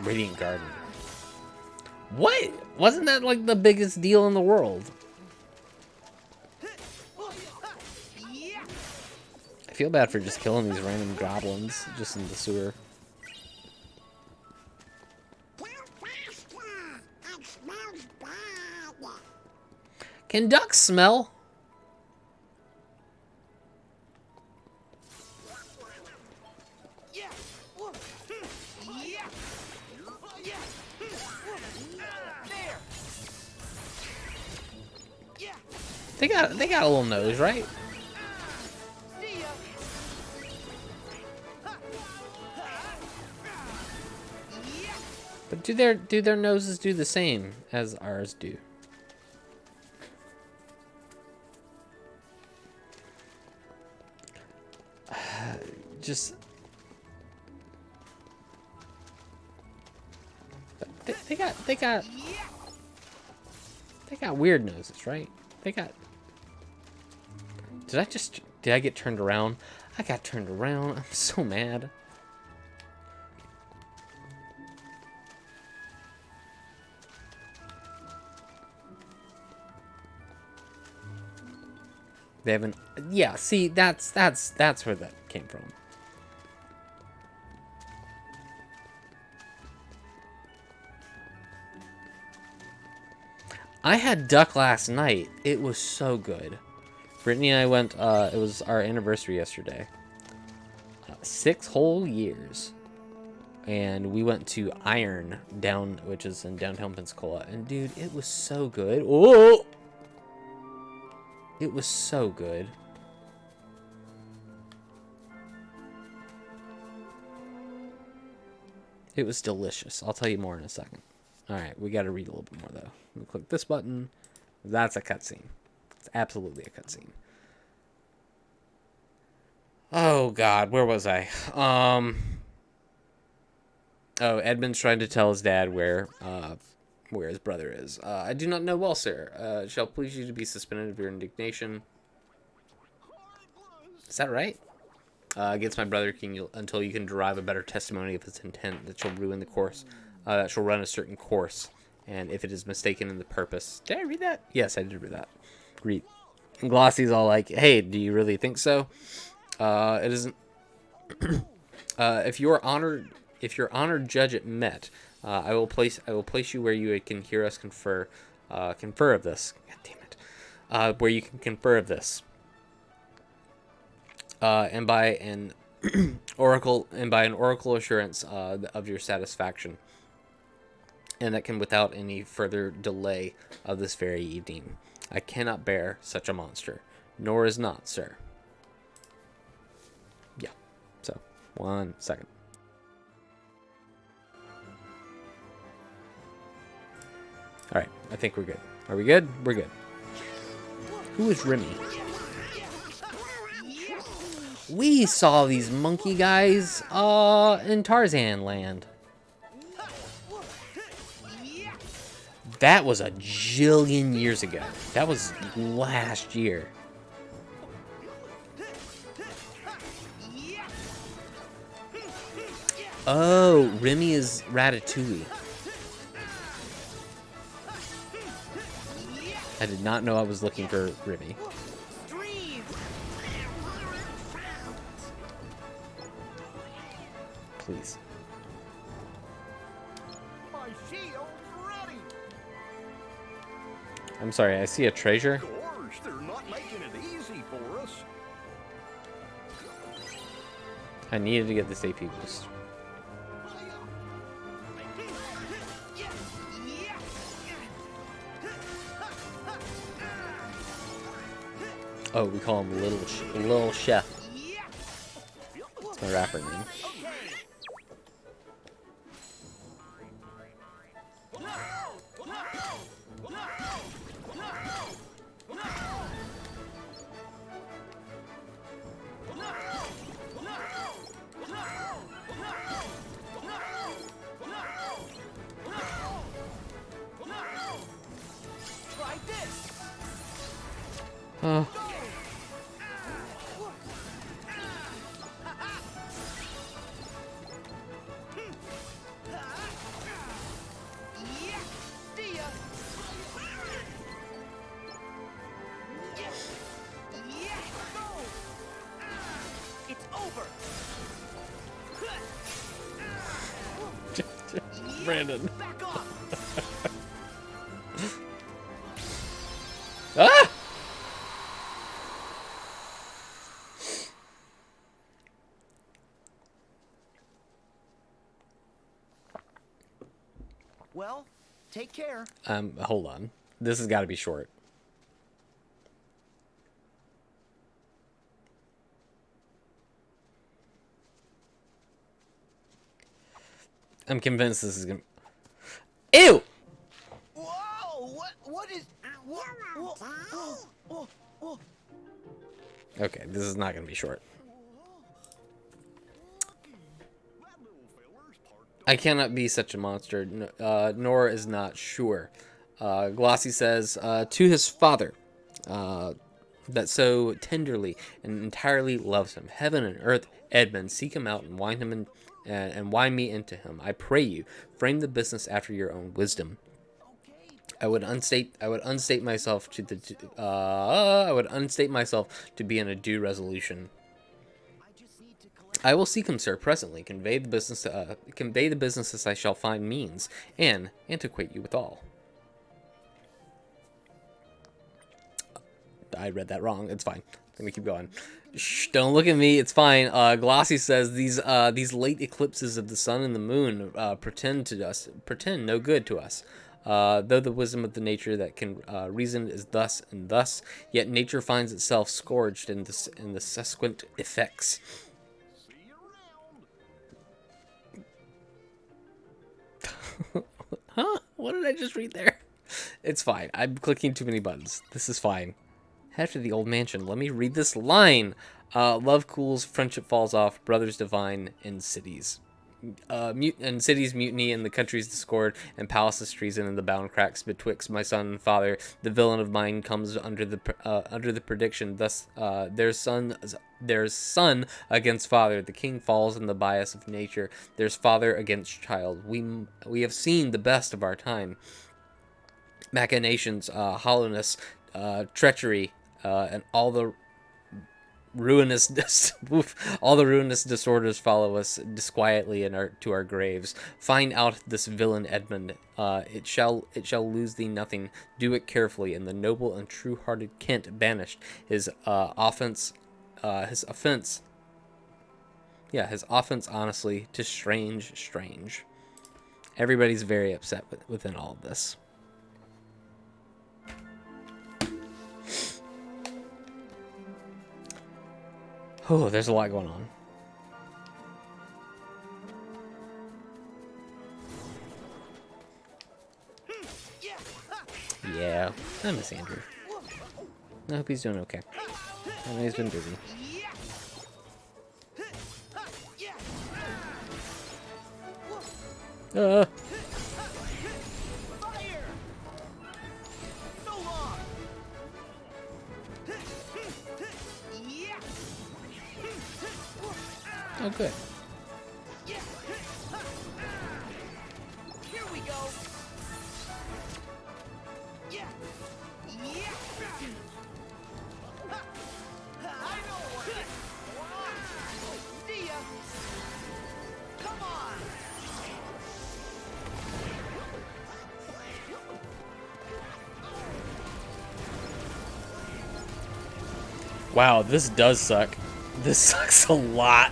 Radiant Garden. What? Wasn't that like the biggest deal in the world? I feel bad for just killing these random goblins just in the sewer. Can ducks smell? They got a little nose, right? But do their noses do the same as ours do? Just they got weird noses, right? They got. Did I get turned around? I got turned around. I'm so mad. They haven't. Yeah, see, that's where that came from. I had duck last night. It was so good. Brittany and I went, it was our anniversary yesterday. 6 whole years. And we went to Iron down, which is in downtown Pensacola. And dude, it was so good. Oh! It was so good. It was delicious. I'll tell you more in a second. Alright, we gotta read a little bit more though. Let me click this button. That's a cutscene. It's absolutely a cutscene. Oh god, where was I? Oh, Edmund's trying to tell his dad where his brother is. I do not know well, sir. Shall please you to be suspended of your indignation. Is that right? Against my brother king until you can derive a better testimony of his intent that shall ruin the course. That shall run a certain course, and if it is mistaken in the purpose. Did I read that? Yes, I did read that. Read. And Glossy's all like, "Hey, do you really think so? It isn't. If your honored judge it met, I will place you where you can hear us confer of this. God damn it. Where you can confer of this. And by an oracle assurance of your satisfaction, and that can without any further delay of this very evening. I cannot bear such a monster, nor is not, sir." Yeah. So 1 second. All right, I think we're good. Are we good? We're good. Who is Remy? We saw these monkey guys in Tarzan Land. That was a jillion years ago. That was last year. Oh, Remy is Ratatouille. I did not know I was looking for Remy. Please. shield's ready. I'm sorry, I see a treasure. Of course, they're not making it easy for us. I needed to get this AP boost. Oh, we call him Little Chef. That's my rapper name. Try this. Yeah, see ya. Yeah, go. It's over. Brandon. Back off. Ah! Well, take care. Hold on. This has got to be short. I'm convinced this is gonna. Ew! Whoa! What is? What? Whoa. Okay, this is not gonna be short. I cannot be such a monster. Nor is not sure. Glossy says to his father, that so tenderly and entirely loves him. Heaven and earth, Edmund, seek him out and wind him in, and wind me into him. I pray you, frame the business after your own wisdom. I would unstate myself to be in a due resolution. I will seek him, sir, presently. Convey the business as I shall find means, and antiquate you withal. I read that wrong. It's fine. Let me keep going. Shh, don't look at me. It's fine. Glossy says these late eclipses of the sun and the moon pretend no good to us. Though the wisdom of the nature that can reason is thus and thus, yet nature finds itself scourged in the subsequent effects. Huh? What did I just read there? It's fine. I'm clicking too many buttons. This is fine. Head to the old mansion. Let me read this line. Love cools, friendship falls off, brothers divine in cities. And cities mutiny, and the country's discord, and palaces treason, and the bound cracks betwixt my son and father. The villain of mine comes under the prediction. Thus, there's son against father. The king falls in the bias of nature. There's father against child. We have seen the best of our time. Machinations, hollowness, treachery, and all the ruinous disorders follow us disquietly to our graves. Find out this villain Edmund. It shall lose thee nothing. Do it carefully. And the noble and true-hearted Kent banished his offense honestly to strange. Everybody's very upset within all of this. Oh, there's a lot going on. Yeah, I miss Andrew. I hope he's doing okay. I know he's been busy. Oh, good. Here we go. Yeah. I know what is going on. See ya. Come on. Wow, this does suck. This sucks a lot.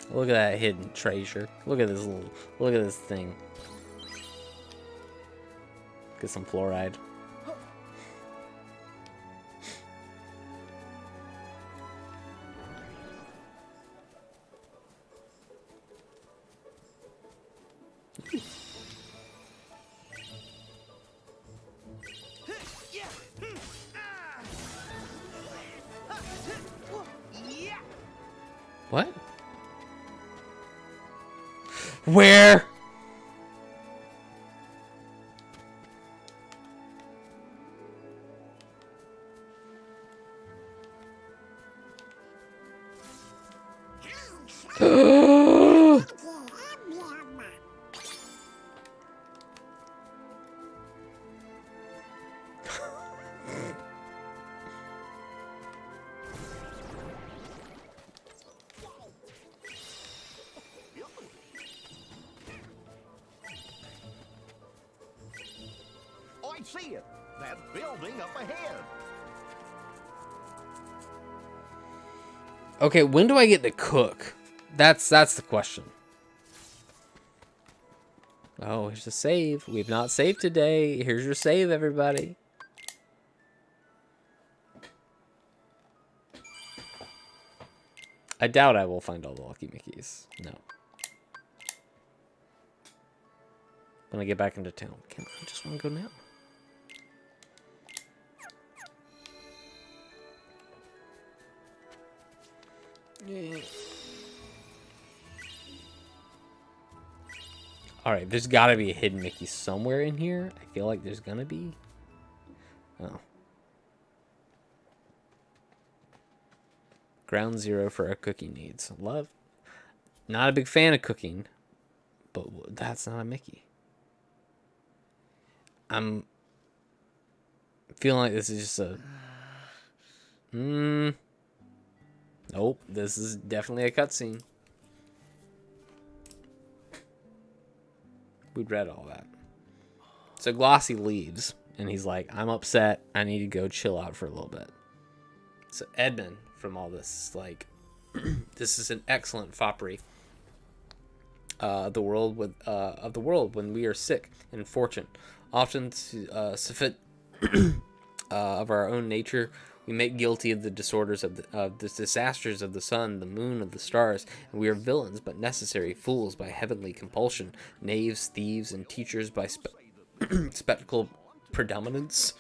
Look at that hidden treasure. Look at this thing. Get some fluoride. What? Where? I see it. That building up ahead. Okay, when do I get to cook? That's the question. Oh, here's a save. We've not saved today. Here's your save, everybody. I doubt I will find all the Lucky Mickeys. No. When I get back into town. I just want to go now. Yeah. Alright, there's gotta be a hidden Mickey somewhere in here. I feel like there's gonna be. Oh. Ground zero for our cooking needs. Love. Not a big fan of cooking, but that's not a Mickey. I'm feeling like this is just a... Nope, this is definitely a cutscene. We'd read all that. So Glossy leaves, and he's like, I'm upset. I need to go chill out for a little bit. So Edmund, from all this, is like, this is an excellent foppery. Of the world when we are sick and fortune, often suffit of our own nature, we make guilty of the disorders of the disasters of the sun, the moon, of the stars, and we are villains but necessary, fools by heavenly compulsion, knaves, thieves, and teachers by spectacle predominance,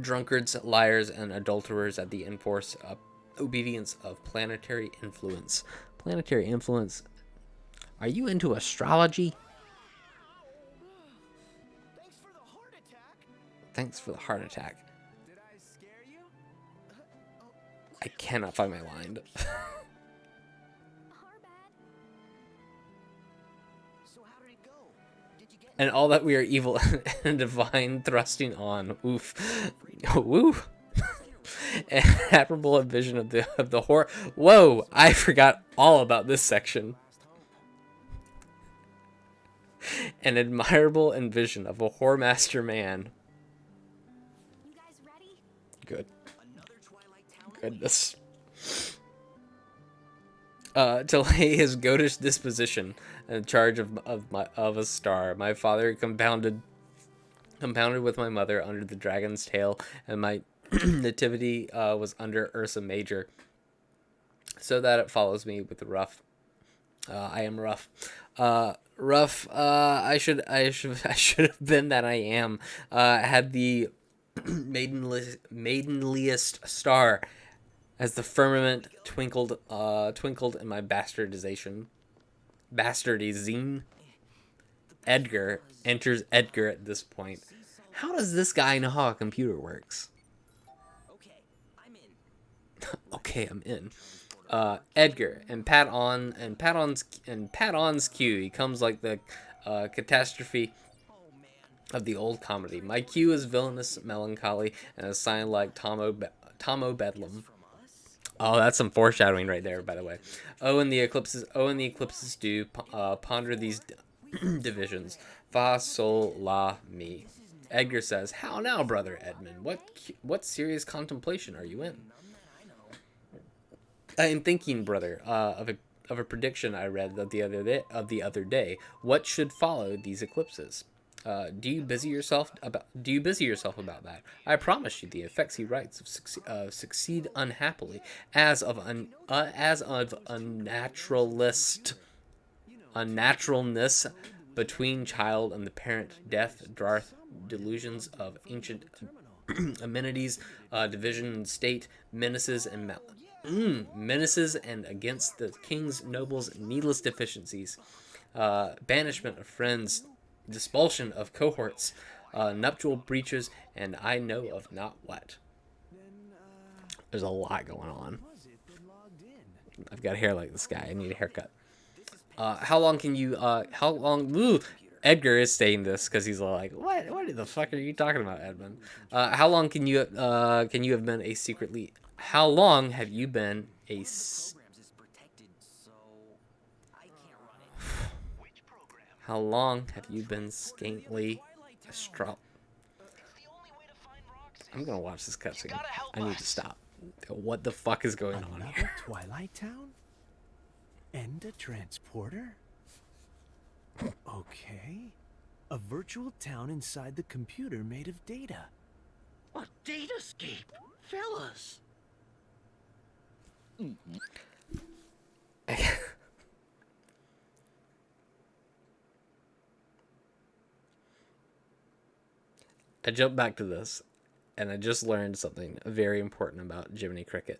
drunkards, liars, and adulterers at the enforced obedience of planetary influence. Planetary influence. Are you into astrology? Thanks for the heart attack. Thanks for the heart attack. Did I scare you? I cannot find my line. So how did it go? Did you get And all that we are evil and divine thrusting on. Oof. Woo. An admirable vision of the horror. Whoa, I forgot all about this section. An admirable vision of a whoremaster man. You guys ready? Good. another Twilight Town? Goodness. To lay his goatish disposition in charge of a star, my father compounded with my mother under the dragon's tail, and my nativity was under Ursa Major, so that it follows me with the rough. I am rough. Rough. I should have been that I am. Had the maidenliest star as the firmament twinkled in my bastardization. Edgar enters Edgar at this point. How does this guy know how a computer works? Okay, I'm in. Okay, I'm in. Edgar and Pat On's cue. He comes like the catastrophe of the old comedy. My cue is villainous melancholy and a sign like Tomo Bedlam. Oh, that's some foreshadowing right there, by the way. Oh, and the eclipses do ponder these divisions. Fa, sol, la, mi. Edgar says, "How now, brother Edmund? What serious contemplation are you in?" I am thinking, brother, of a prediction I read the other day. What should follow these eclipses? Do you busy yourself about that? I promise you, the effects he writes succeed unhappily, as of unnaturalness between child and the parent, death, drought, delusions of ancient amenities, division and state, menaces and against the king's nobles, needless deficiencies, banishment of friends, expulsion of cohorts, nuptial breaches, and I know of not what. There's a lot going on. I've got hair like this guy. I need a haircut. How long can you? How long? Ooh, Edgar is saying this because he's like, what? What the fuck are you talking about, Edmund? How long can you have been a secretly? How long have you been a? How long have you been scantily astral? I'm gonna watch this cutscene. I need to stop. What the fuck is going on here? Twilight Town? And a transporter? Okay. A virtual town inside the computer made of data. A datascape, fellas. I jumped back to this, and I just learned something very important about Jiminy Cricket.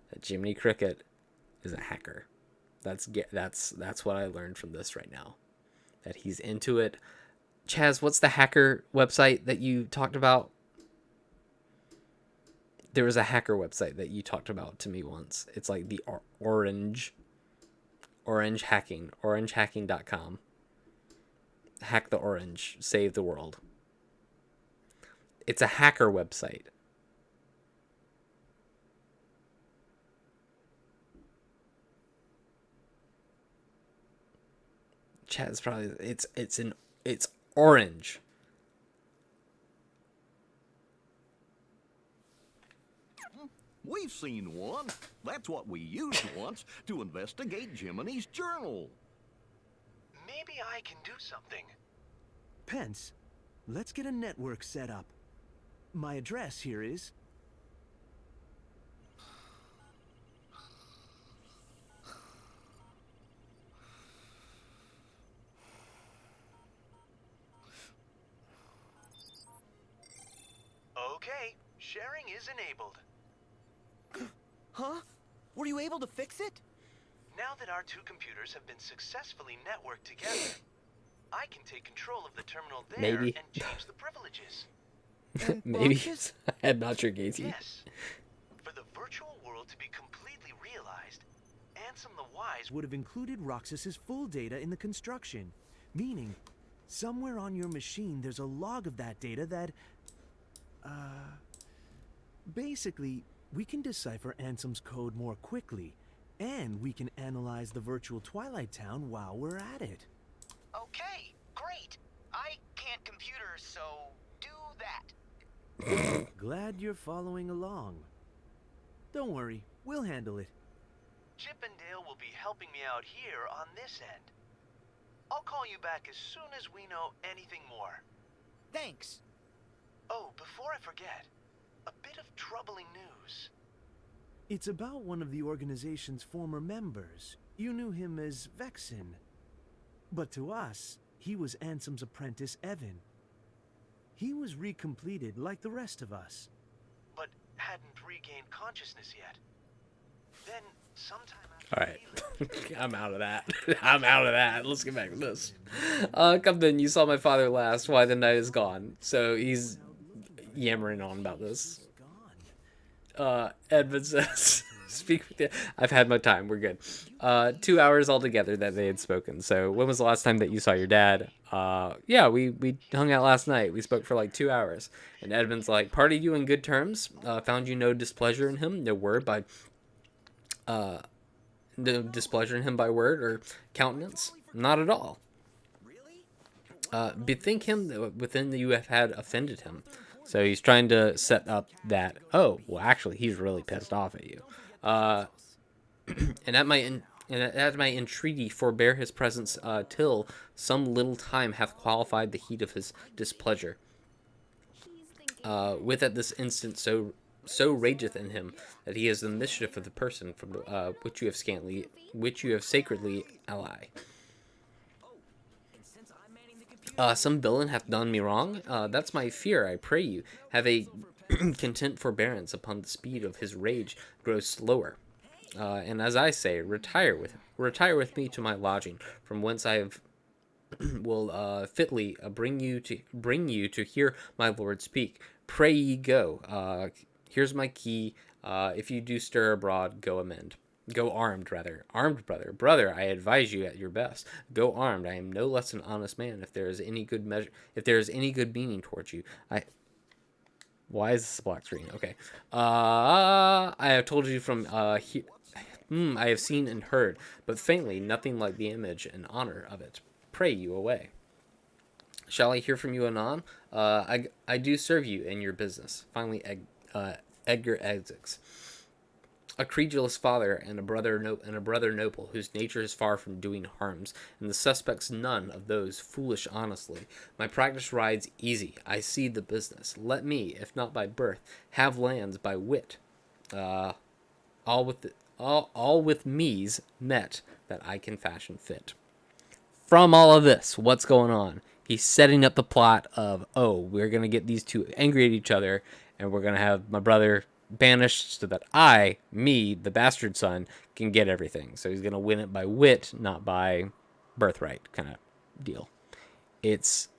That Jiminy Cricket is a hacker. That's what I learned from this right now. That he's into it. Chaz, what's the hacker website that you talked about? There was a hacker website that you talked about to me once. It's like the orange hacking, orangehacking.com. Hack the orange, save the world. It's a hacker website. Chad's probably it's orange. We've seen one. That's what we used once to investigate Jiminy's journal. Maybe I can do something. Pence, let's get a network set up. My address here is... Okay, sharing is enabled. Huh? Were you able to fix it? Now that our two computers have been successfully networked together, I can take control of the terminal there Maybe. and change the privileges. Maybe. I'm not sure, Gacy. Yes. For the virtual world to be completely realized, Ansem the Wise would have included Roxas's full data in the construction, meaning somewhere on your machine there's a log of that data that... Basically, we can decipher Ansem's code more quickly, and we can analyze the virtual Twilight Town while we're at it. Okay, great. I can't computer, so do that. Glad you're following along. Don't worry, we'll handle it. Chip and Dale will be helping me out here on this end. I'll call you back as soon as we know anything more. Thanks. Oh, before I forget, a bit of troubling news. It's about one of the organization's former members. You knew him as Vexen. But to us, he was Ansem's apprentice, Evan. He was recompleted like the rest of us. But hadn't regained consciousness yet. Then, sometime All right. I'm out of that. I'm out of that. Let's get back to this. Come then, you saw my father last. Why the night is gone. So he's yammering on about this. Edmund says, speak with you. I've had my time. We're good. 2 hours altogether that they had spoken. So when was the last time that you saw your dad? Yeah, we hung out last night. We spoke for like 2 hours. And Edmund's like, parted you in good terms. Found you no displeasure in him. No word by no displeasure in him by word or countenance. Not at all. Bethink him that within you have had offended him. So he's trying to set up that, oh, well, actually, he's really pissed off at you. And at my entreaty, forbear his presence till some little time hath qualified the heat of his displeasure. With at this instant so rageth in him that he is the mischief of the person from which you have sacredly ally. Some villain hath done me wrong. That's my fear. I pray you have a content forbearance upon the speed of his rage grows slower. And as I say, retire with me to my lodging, from whence I will fitly bring you to hear my lord speak. Pray ye go. Here's my key. If you do stir abroad, go armed, rather. Armed, brother, I advise you at your best. Go armed. I am no less an honest man. If there is any good meaning towards you, why is this a black screen? Okay. I have told you from here. I have seen and heard, but faintly, nothing like the image and honor of it. Pray you away. Shall I hear from you anon? I do serve you in your business. Finally, Edgar exits. A credulous father and a brother noble, whose nature is far from doing harms, and the suspects none of those foolish honestly. My practice rides easy. I see the business. Let me, if not by birth, have lands by wit. All with me's met that I can fashion fit. From all of this, what's going on? He's setting up the plot of, oh, we're going to get these two angry at each other, and we're going to have my brother banished so that the bastard son, can get everything. So he's going to win it by wit, not by birthright kind of deal. It's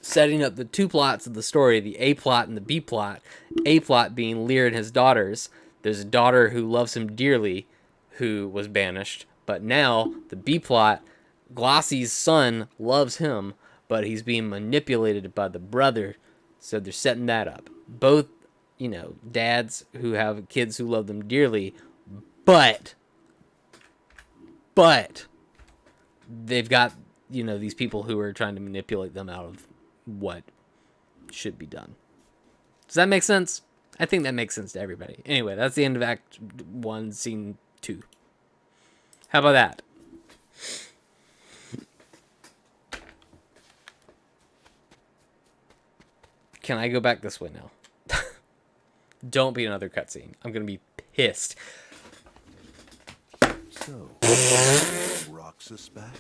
setting up the two plots of the story, the A plot and the B plot. A plot being Lear and his daughters. There's a daughter who loves him dearly who was banished, but now the B plot, Glossy's son loves him, but he's being manipulated by the brother, so they're setting that up. Both, dads who have kids who love them dearly, but they've got, these people who are trying to manipulate them out of what should be done. Does that make sense? I think that makes sense to everybody. Anyway, that's the end of Act 1, Scene 2. How about that? Can I go back this way now? Don't be another cutscene. I'm going to be pissed. So, Roxas back?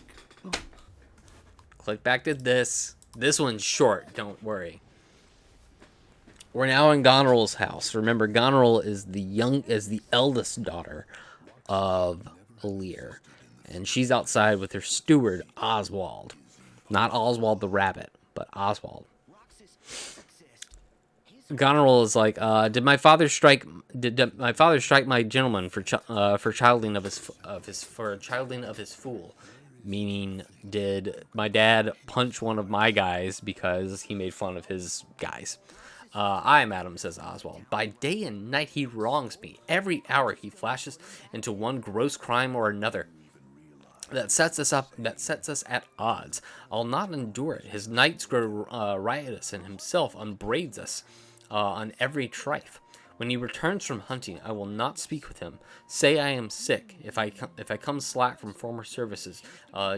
Click back to this. This one's short, don't worry. We're now in Goneril's house. Remember, Goneril is the eldest daughter of Lear. And she's outside with her steward, Oswald. Not Oswald the rabbit, but Oswald. Goneril is like, did my father strike my gentleman for childing of his fool? Meaning, did my dad punch one of my guys because he made fun of his guys? Aye, madam, says Oswald. By day and night he wrongs me. Every hour he flashes into one gross crime or another. That sets us at odds. I'll not endure it. His nights grow riotous, and himself upbraids us on every trife. When he returns from hunting, I will not speak with him. Say I am sick. If I come slack from former services,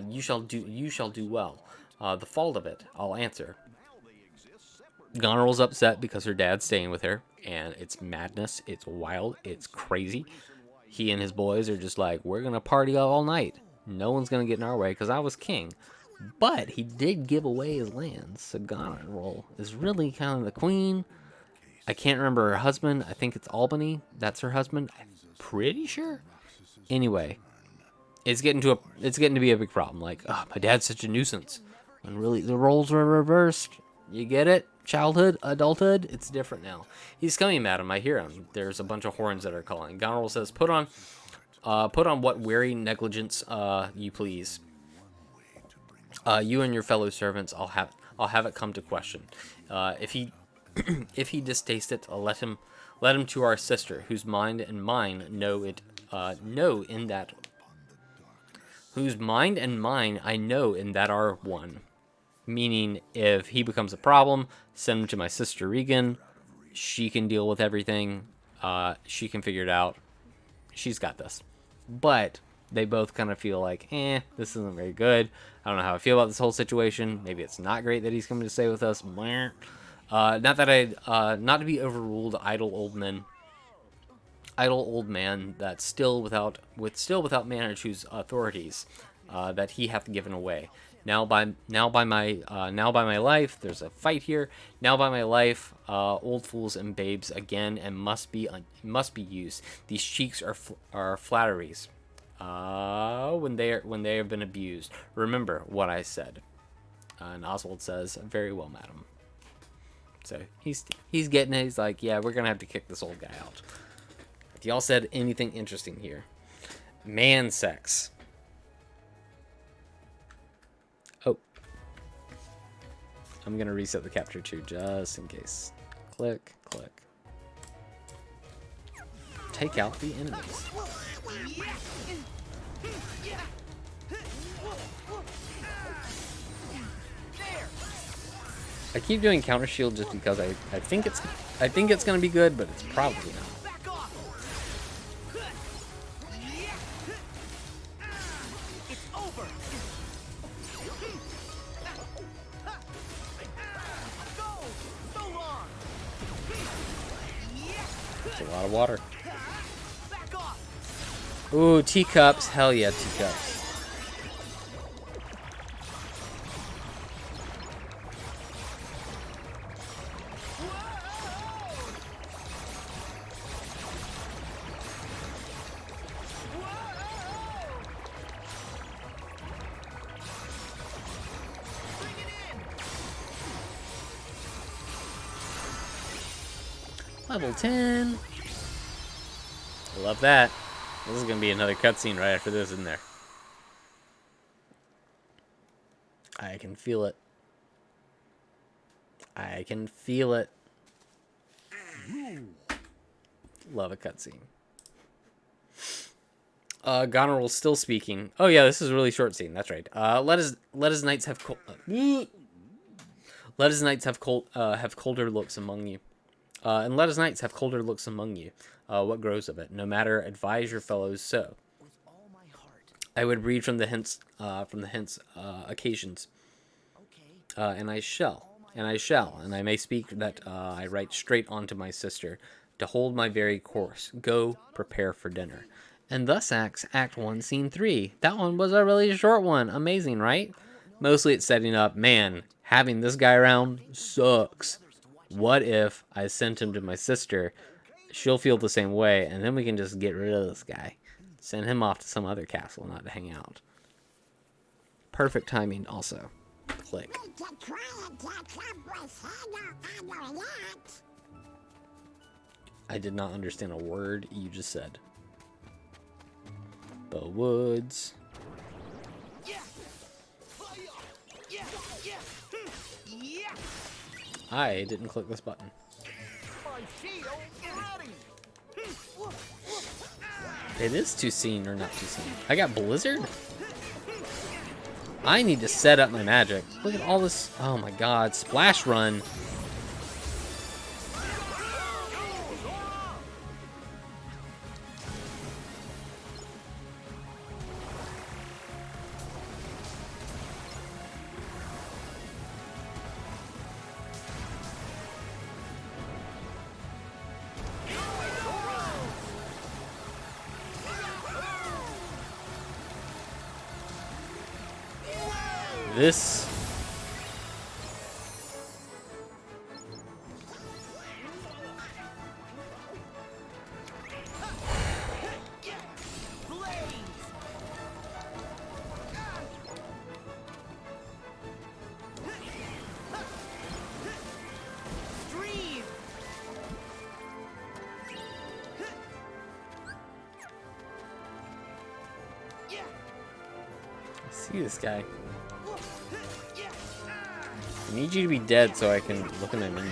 you shall do well. The fault of it, I'll answer. Goneril's upset because her dad's staying with her, and it's madness. It's wild. It's crazy. He and his boys are just like, we're gonna party all night. No one's gonna get in our way because I was king. But he did give away his lands, so Goneril is really kind of the queen. I can't remember her husband. I think it's Albany. That's her husband. I'm pretty sure. Anyway, it's getting to be a big problem. Like, oh, my dad's such a nuisance. When really the roles were reversed. You get it? Childhood, adulthood, it's different now. He's coming, madam. I hear him. There's a bunch of horns that are calling. Goneril says, "Put on what weary negligence you please. You and your fellow servants, I'll have it come to question. If he distaste it, let him to our sister, whose mind and mine know it know in that, whose mind and mine I know in that are one. Meaning, if he becomes a problem, send him to my sister Regan. She can deal with everything. She can figure it out. She's got this. But they both kind of feel like, this isn't very good. I don't know how I feel about this whole situation. Maybe it's not great that he's coming to stay with us. Not to be overruled, idle old man that's still without manner to choose authorities that he hath given away. Now by my life, there's a fight here. Now by my life, old fools and babes again, and must be used. These cheeks are flatteries. When they have been abused. Remember what I said. And Oswald says, "Very well, madam." So he's getting it. He's like, yeah, we're gonna have to kick this old guy out. If y'all said anything interesting here, man sex. Oh, I'm gonna reset the capture too, just in case. Click, click. Take out the enemies. I keep doing counter shield just because I think it's gonna be good, but it's probably not. It's a lot of water. Ooh, teacups. Hell yeah, teacups. Level 10. Love that. This is gonna be another cutscene right after this, isn't there? I can feel it. I can feel it. Love a cutscene. Goneril's still speaking. Oh yeah, this is a really short scene. That's right. Let his knights have colder looks among you. And let his knights have colder looks among you. What grows of it? No matter, advise your fellows so. With all my heart. I would read from the hints occasions. Okay. And I shall, and I may speak that I write straight on to my sister, to hold my very course. Go, prepare for dinner. And thus acts Act 1, Scene 3. That one was a really short one. Amazing, right? Mostly it's setting up, man, having this guy around sucks. What if I sent him to my sister? She'll feel the same way, and then we can just get rid of this guy. Send him off to some other castle, not to hang out. Perfect timing also. Click. I did not understand a word you just said. The woods. I didn't click this button. It is too seen or not too seen. I got Blizzard? I need to set up my magic. Look at all this. Oh my god. Splash run. This I see this guy. I need you to be dead so I can look at my menu.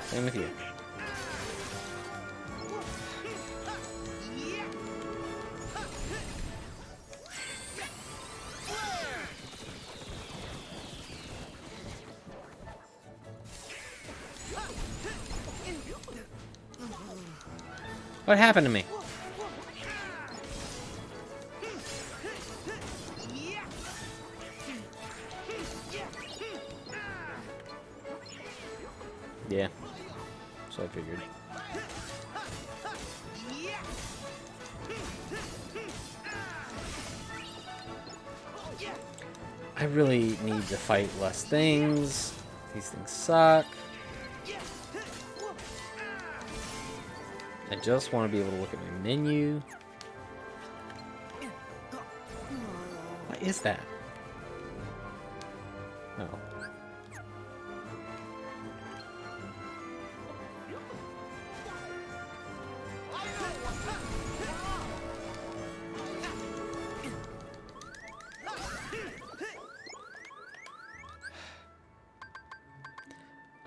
Same with you. What happened to me? Yeah. So I figured. I really need to fight less things. These things suck. I just want to be able to look at my menu. What is that? Oh.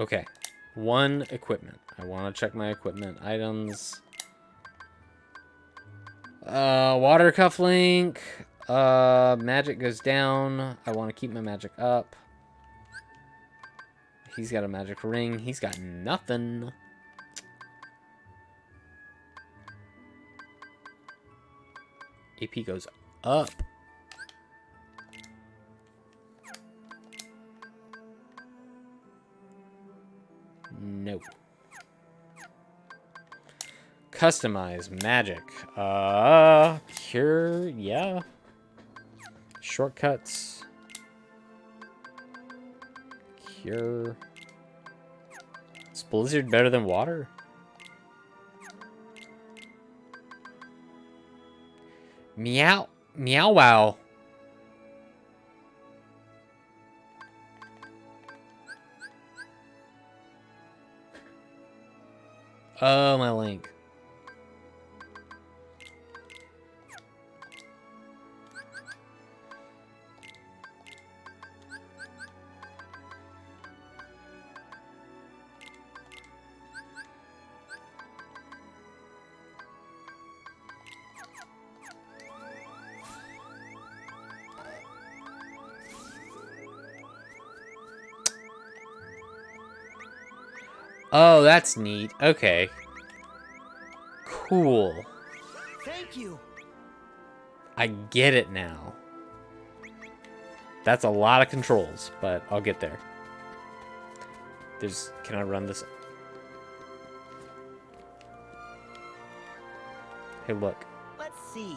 Okay. One equipment. I want to check my equipment items. Water cufflink. Magic goes down. I want to keep my magic up. He's got a magic ring. He's got nothing. AP goes up. No. Customize magic. Cure, yeah. Shortcuts. Cure. Is Blizzard better than water? Meow. Meow wow. Oh, my link. Oh, that's neat. Okay. Cool. Thank you. I get it now. That's a lot of controls, but I'll get there. Can I run this? Hey, look. Let's see.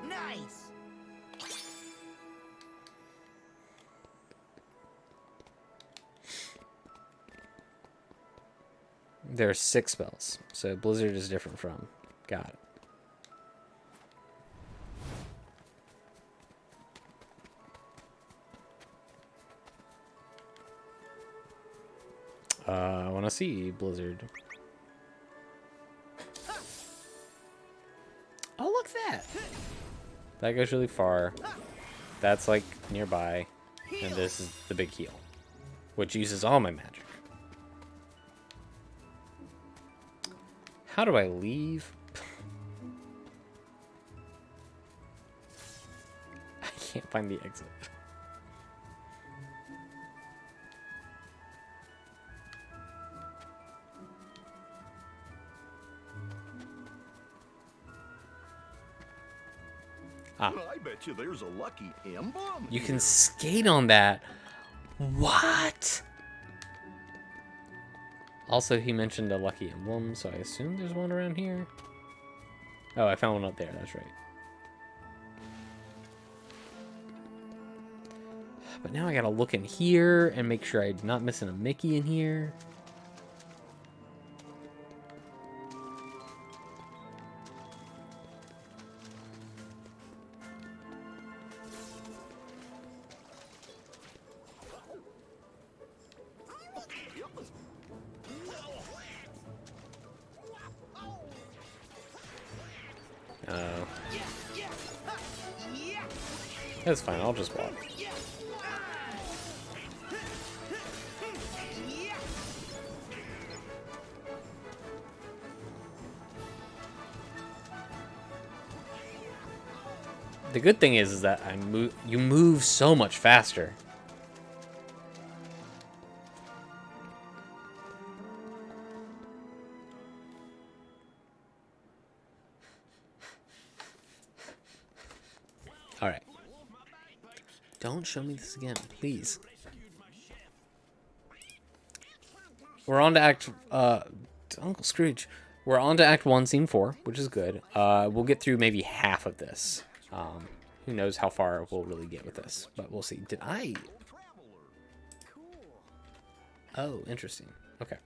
Nice. There are 6 spells, so Blizzard is different from. Got it. I want to see Blizzard. Oh, look at that! That goes really far. That's like nearby. And this is the big heal, which uses all my magic. How do I leave? I can't find the exit. Ah. I bet you there's a lucky emblem. You can skate on that. What? Also, he mentioned a lucky emblem, so I assume there's one around here. Oh, I found one up there. That's right. But now I gotta look in here and make sure I'm not missing a Mickey in here. That's fine, I'll just walk. The good thing is that you move so much faster. Don't show me this again, please. We're on to Uncle Scrooge. We're on to Act 1, Scene 4, which is good. We'll get through maybe half of this. Who knows how far we'll really get with this, but we'll see. Did I? Oh, interesting. Okay.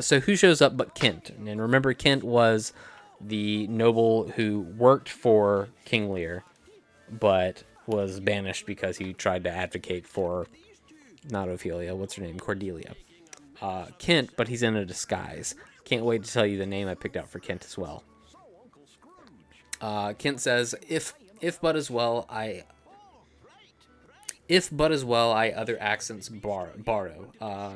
So who shows up but Kent? And remember, Kent was the noble who worked for King Lear, but was banished because he tried to advocate for, not Ophelia, what's her name? Cordelia. Kent, but he's in a disguise. Can't wait to tell you the name I picked out for Kent as well. Kent says, if but as well I other accents borrow,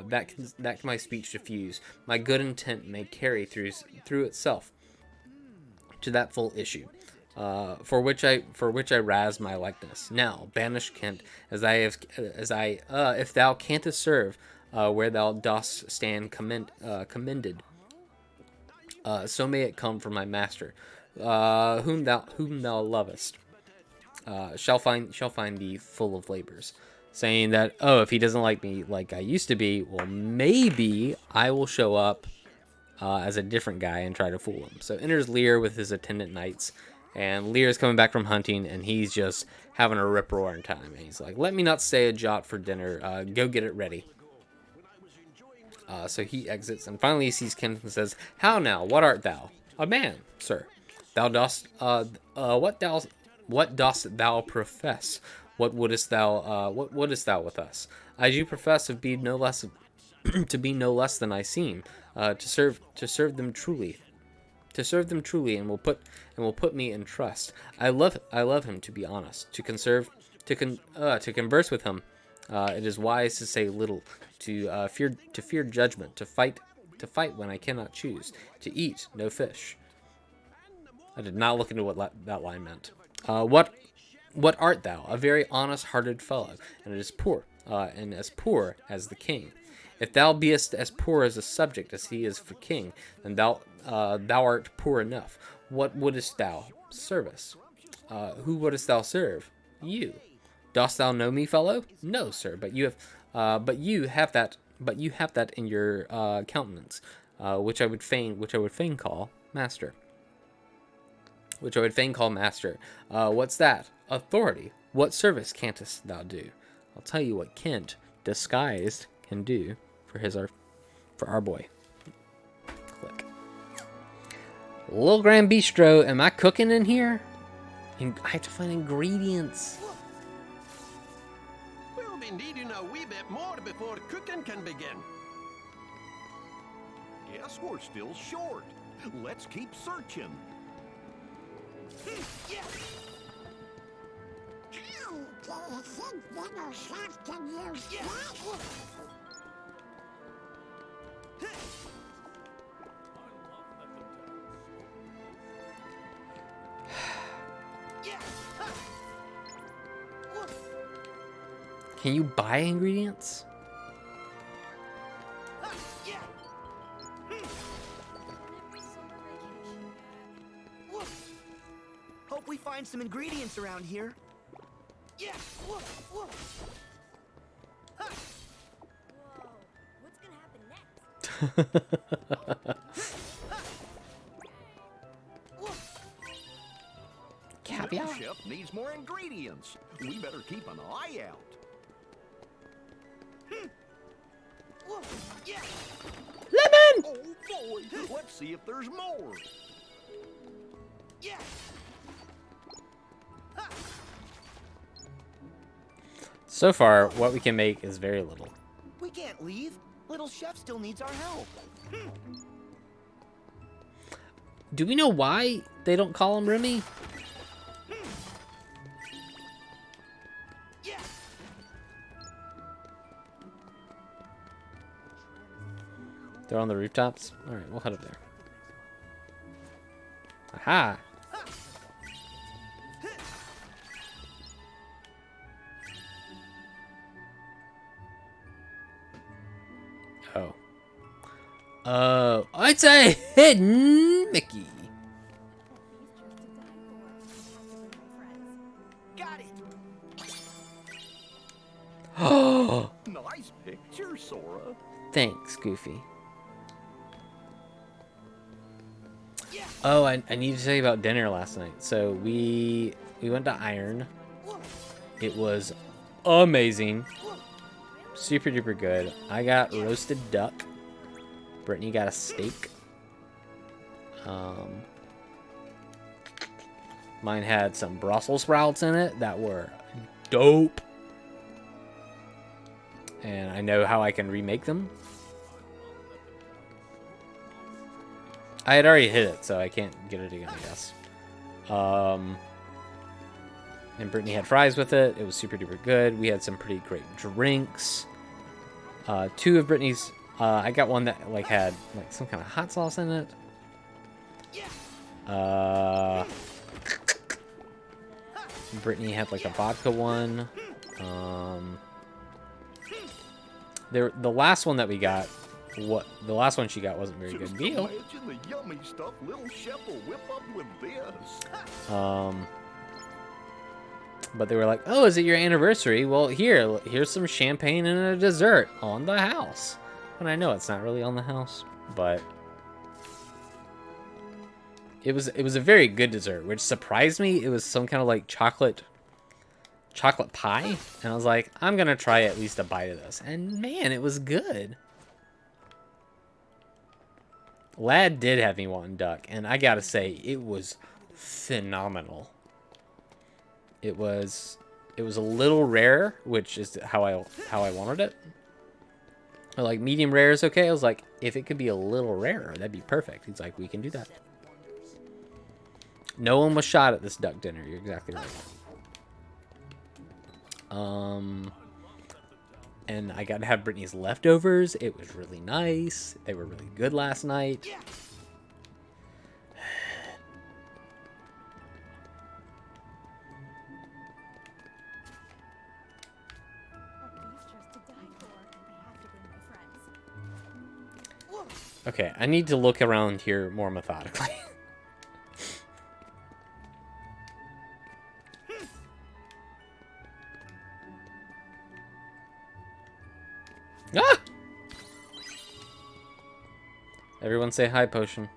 that can my speech diffuse, my good intent may carry through itself to that full issue, for which I razz my likeness. Now banish Kent, if thou canst serve, where thou dost stand commended, so may it come from my master, whom thou lovest. Shall find thee full of labors, saying that, oh, if he doesn't like me like I used to be, well, maybe I will show up as a different guy and try to fool him. So enters Lear with his attendant knights, and Lear's coming back from hunting, and he's just having a rip-roaring time. And he's like, let me not stay a jot for dinner. Go get it ready. So he exits, and finally he sees Kent and says, how now, what art thou? A man, sir. Thou dost, what dost thou profess? What wouldest thou with us? I do profess to be no less than I seem, to serve them truly, and will put me in trust. I love him, to be honest, to converse with him. It is wise to say little, to fear judgment, to fight when I cannot choose, to eat no fish. I did not look into what that line meant. What art thou? A very honest-hearted fellow, and it is poor, and as poor as the king. If thou beest as poor as a subject as he is for king, then thou art poor enough. What wouldest thou? Service. Who wouldest thou serve? You. Dost thou know me, fellow? No, sir, but you have that in your countenance, which I would fain call master. What's that? Authority. What service canst thou do? I'll tell you what Kent, disguised, can do for our boy. Click. Little Grand Bistro, am I cooking in here? I have to find ingredients. We'll be needing a wee bit more before cooking can begin. Guess we're still short. Let's keep searching. Can you buy ingredients? Hope we find some ingredients around here. Whoa, what's gonna happen next? Caviar? The chef needs more ingredients. We better keep an eye out. Lemon! Oh boy, let's see if there's more. So far, what we can make is very little. We can't leave. Little Chef still needs our help. Do we know why they don't call him Remy? They're on the rooftops? Alright, we'll head up there. Aha! Oh. Oh, it's a hidden Mickey. Got it. Nice picture, Sora. Thanks, Goofy. Oh, I need to tell you about dinner last night. So we went to Iron. It was amazing. Super duper good. I got roasted duck. Brittany got a steak. Mine had some Brussels sprouts in it that were dope. And I know how I can remake them. I had already hit it, so I can't get it again, I guess. And Brittany had fries with it. It was super duper good. We had some pretty great drinks. Two of Brittany's, I got one that like had like some kind of hot sauce in it. Brittany had like a vodka one. The last one that we got, the last one she got wasn't very good. Deal. Imagine the yummy stuff little chef will whip up with this. But they were like, "Oh, is it your anniversary? Well, here's some champagne and a dessert on the house." And I know it's not really on the house, but it was a very good dessert, which surprised me. It was some kind of like chocolate pie, and I was like, I'm gonna try at least a bite of this, and man, it was good. Lad did have me wanting duck, and I gotta say, it was phenomenal. It was a little rare, which is how I wanted it. Like, medium rare is okay. I was like, if it could be a little rarer, that'd be perfect. He's like, we can do that. No one was shot at this duck dinner. You're exactly right. And I got to have Brittany's leftovers. It was really nice. They were really good last night. Okay, I need to look around here more methodically. Ah! Everyone say hi, Potion.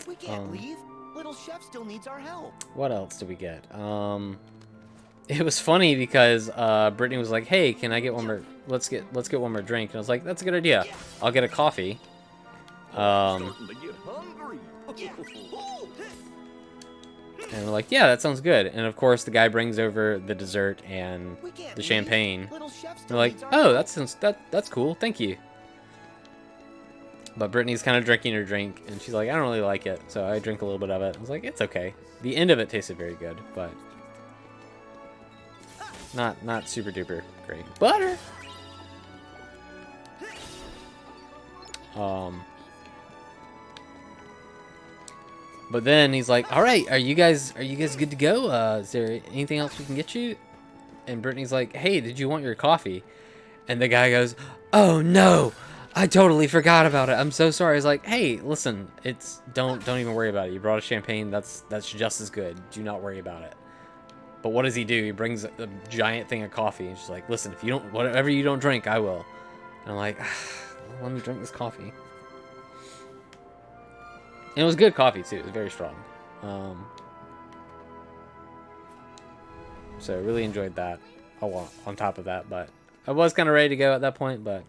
We can't leave. Little Chef still needs our help. What else did we get? It was funny because Brittany was like, "Hey, can I get one more? Let's get one more drink." And I was like, "That's a good idea. I'll get a coffee." And we're like, "Yeah, that sounds good." And of course, the guy brings over the dessert and the champagne. We're like, "Oh, that's cool. Thank you." But Brittany's kind of drinking her drink, and she's like, "I don't really like it," so I drink a little bit of it. I was like, "It's okay." The end of it tasted very good, but not super duper great. Butter. But then he's like, "All right, are you guys good to go? Is there anything else we can get you?" And Brittany's like, "Hey, did you want your coffee?" And the guy goes, "Oh no, I totally forgot about it. I'm so sorry." I was like, "Hey, listen, don't even worry about it. You brought a champagne. That's just as good. Do not worry about it." But what does he do? He brings a giant thing of coffee, and she's like, "Listen, if you don't, whatever you don't drink, I will." And I'm like, "Let me drink this coffee." And it was good coffee too. It was very strong. So I really enjoyed that. On top of that, but I was kind of ready to go at that point, but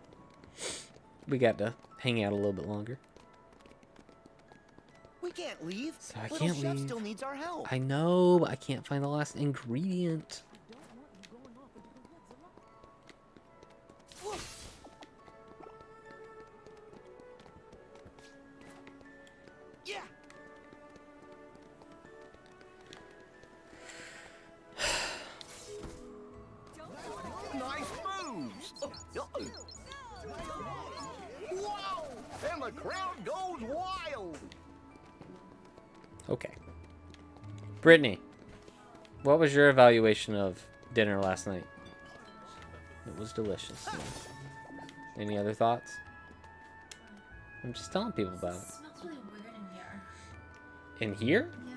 we got to hang out a little bit longer. We can't leave. So I Little can't Chef leave. still needs our help. I know, but I can't find the last ingredient. Yeah. Nice moves. Wow! And the crowd goes wild. Okay. Brittany, what was your evaluation of dinner last night? It was delicious. Any other thoughts? I'm just telling people about it. It smells really weird in here. In here? Yeah.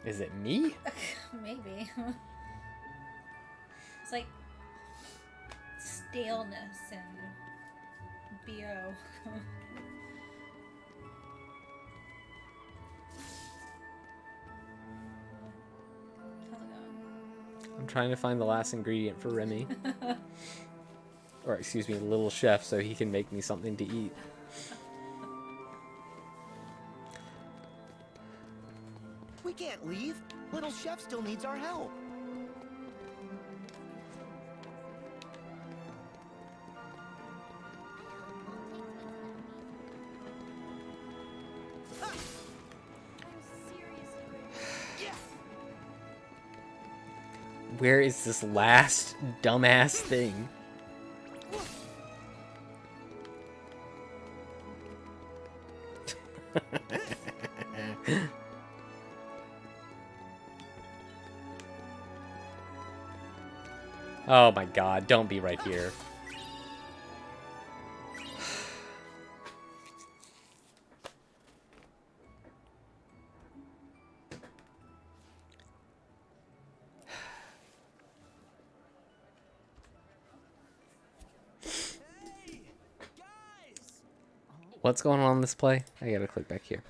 Is it me? Maybe. It's like staleness and BO. How's it going? I'm trying to find the last ingredient for Remy. Or, excuse me, Little Chef, so he can make me something to eat. We can't leave. Little Chef still needs our help. Where is this last dumbass thing? Oh my god, don't be right here. What's going on in this play? I gotta click back here.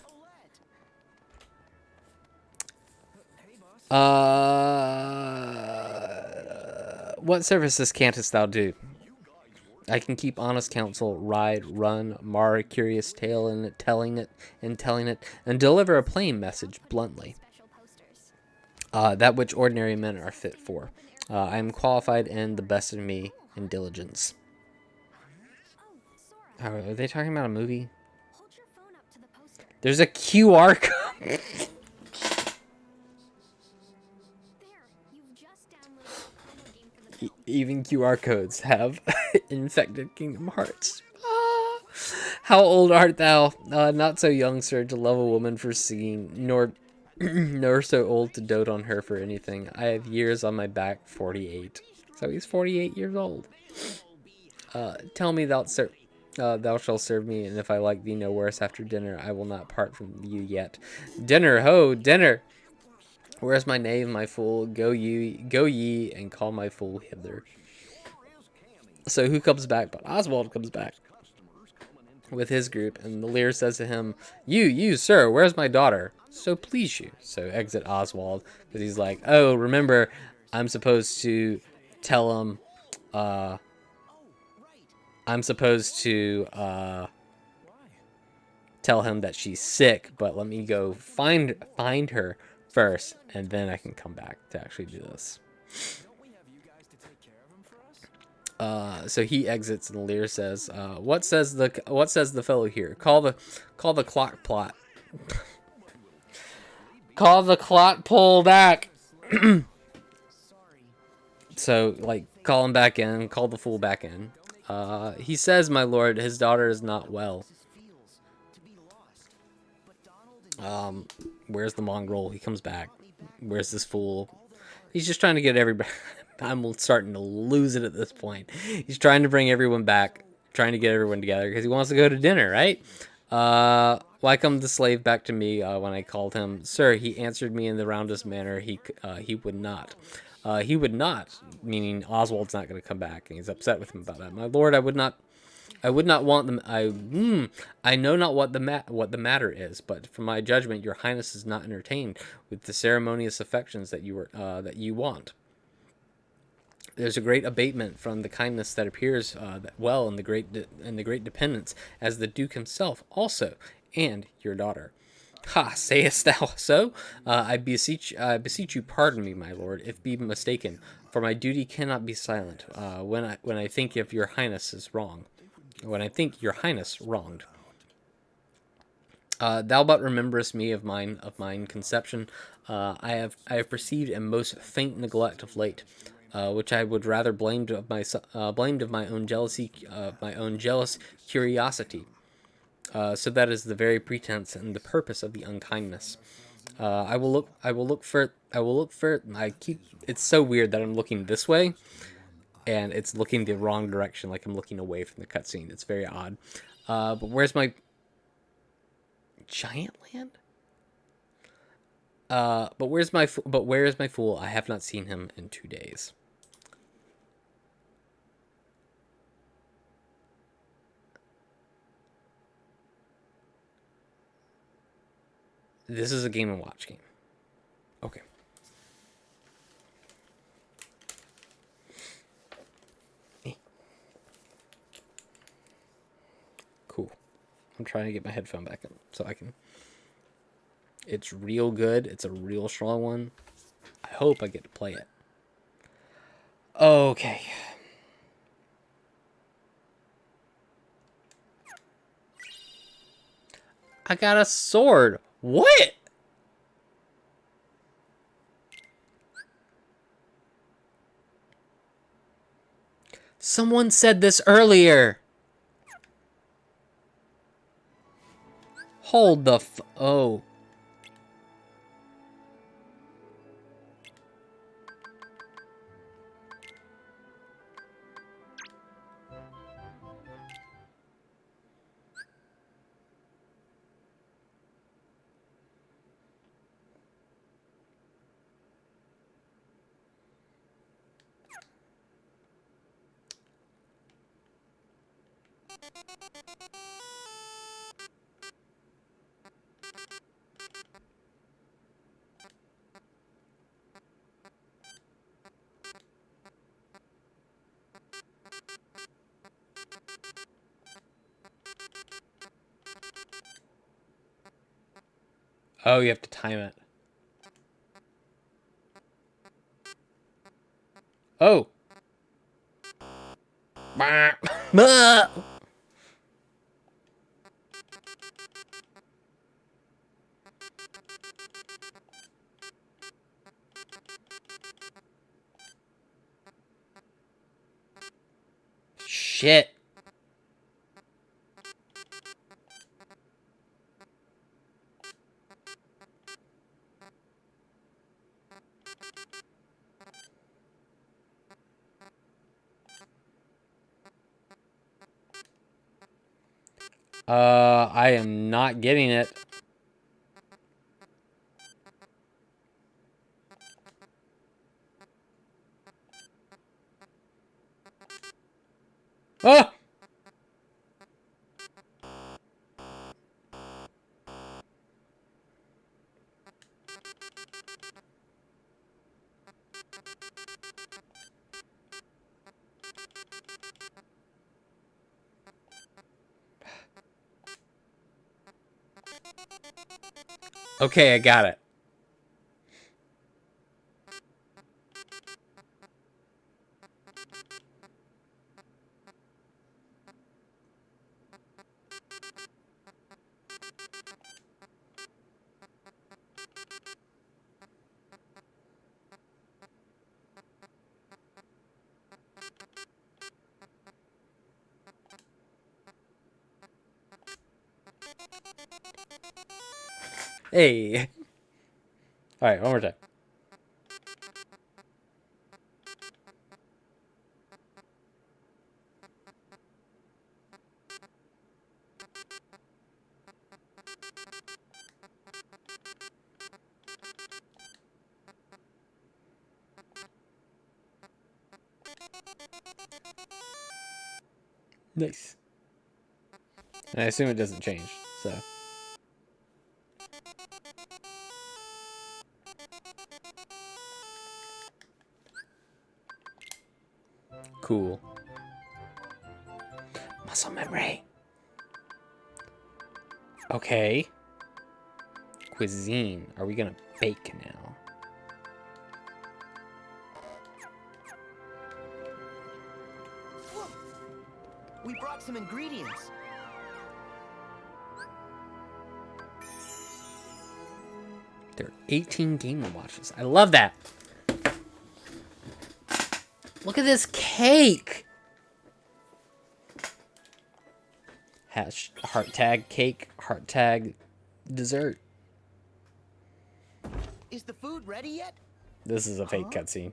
What services canst thou do? I can keep honest counsel, ride, run, mar a curious tale in it, telling it, and deliver a plain message bluntly. That which ordinary men are fit for. I am qualified in the best in me in diligence. Are they talking about a movie? There's a QR code. Even QR codes have infected Kingdom Hearts. Ah. How old art thou? Not so young, sir, to love a woman for seeing, nor so old to dote on her for anything. I have years on my back, 48. So he's 48 years old. Tell me thou shalt serve me, and if I like thee no worse after dinner, I will not part from you yet. Dinner, ho, dinner! Where's my knave, my fool? Go ye, and call my fool hither. So who comes back? But Oswald comes back with his group, and the Lear says to him, You, sir, where's my daughter? So please you. So exit Oswald, because he's like, oh, remember, I'm supposed to tell him, tell him that she's sick, but let me go find her first, and then I can come back to actually do this. So he exits, and Lear says, "What says the fellow here? Call the clock plot. Call the clock pull back." So, like, call him back in. Call the fool back in. He says, my lord, his daughter is not well. Where's the mongrel? He comes back. Where's this fool? He's just trying to get everybody... I'm starting to lose it at this point. He's trying to bring everyone back. Trying to get everyone together because he wants to go to dinner, right? Why come the slave back to me when I called him? Sir, he answered me in the roundest manner. He would not. He would not, meaning Oswald's not going to come back, and he's upset with him about that. My lord, I would not want them. I know not what the matter is, but from my judgment, your highness is not entertained with the ceremonious affections that you want. There's a great abatement from the kindness that appears well in the great dependence, as the Duke himself also, and your daughter. Ha! Sayest thou so? I beseech you, pardon me, my lord, if be mistaken, for my duty cannot be silent. When I think of your highness is wrong, when I think your highness wronged. Thou but rememberest me of mine conception. I have perceived a most faint neglect of late. Which I would rather blamed of my own jealousy, my own jealous curiosity. So that is the very pretense and the purpose of the unkindness. I will look for. It's so weird that I'm looking this way, and it's looking the wrong direction, like I'm looking away from the cutscene. It's very odd. But where's my giant land? But where is my fool? I have not seen him in 2 days. This is a Game & Watch game. Okay. Cool. I'm trying to get my headphone back in so I can... It's real good. It's a real strong one. I hope I get to play it. Okay. I got a sword. What? Someone said this earlier. Hold the oh. Oh, you have to time it. Oh. Shit. I am not getting it. Oh! Okay, I got it. Hey. All right, one more time. Nice. And I assume it doesn't change, so. Cool. Muscle memory. Okay. Cuisine. Are we gonna bake now? Look, we brought some ingredients. There are 18 Game & Watches. I love that. Look at this cake. Hash heart tag cake, heart tag dessert. Is the food ready yet? This is a fake cutscene.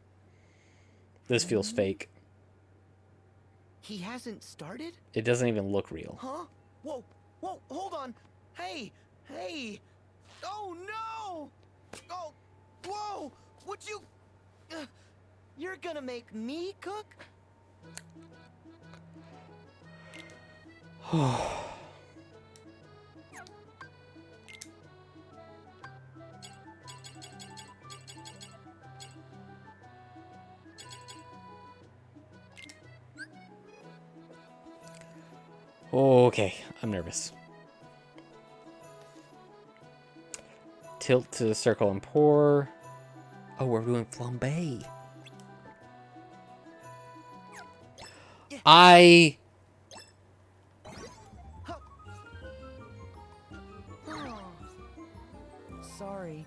This feels fake. He hasn't started? It doesn't even look real. Huh? Whoa, whoa, hold on. Hey, hey. Oh no! Oh, whoa! Would you... you're gonna make me cook? Okay, I'm nervous. Tilt to circle and pour. Oh, we're doing flambe. I... Oh, sorry.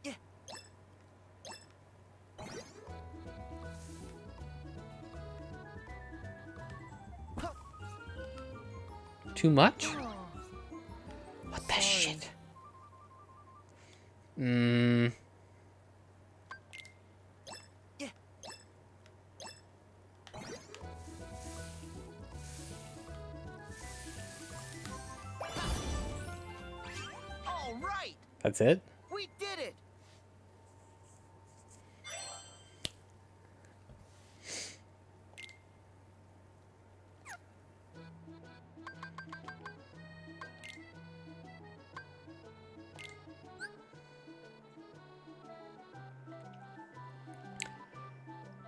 Yeah. Too much? Oh, What the sorry. shit? Mmm... Yeah. All right. That's it? We did it.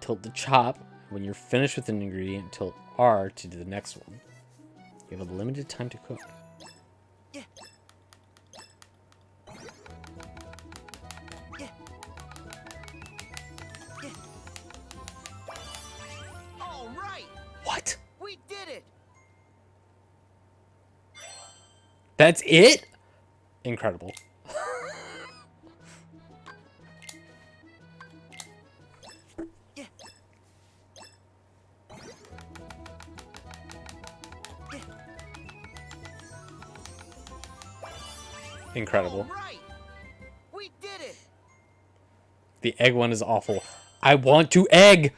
Tilt the chop. When you're finished with an ingredient, tilt R to do the next one. You have a limited time to cook. Yeah. Yeah. Yeah. All right. What? We did it. That's it? Incredible. Yeah. Yeah. Incredible. All right. We did it. The egg one is awful. I want to egg!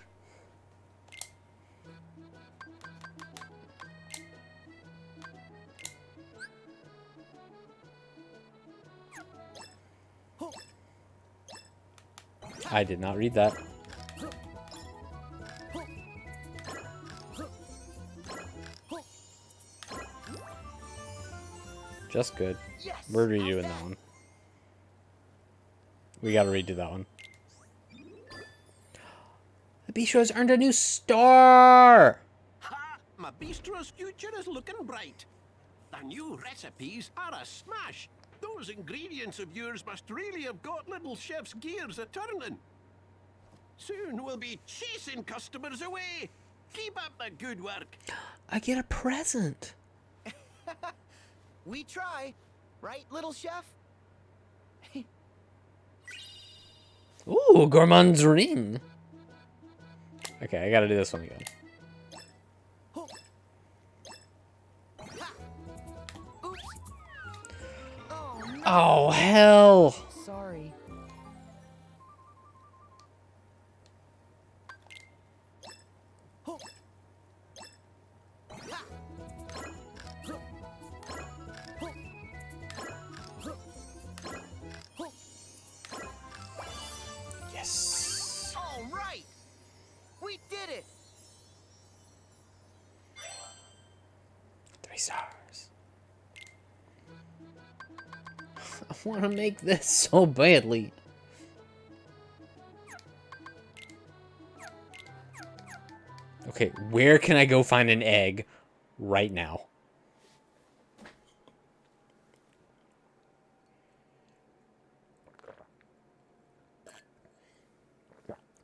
I did not read that. Just good. Yes. We're redoing that one. We gotta redo that one. The bistro's earned a new star! Ha! My bistro's future is looking bright. The new recipes are a smash. Those ingredients of yours must really have got little chef's gears a-turning. Soon we'll be chasing customers away. Keep up the good work. I get a present. We try. Right, little chef? Ooh, gourmand's ring. Okay, I gotta do this one again. Oops. Oh, no. Oh, hell. Sorry. Yes. All right. We did it. 3 stars. I want to make this so badly. Okay, where can I go find an egg right now?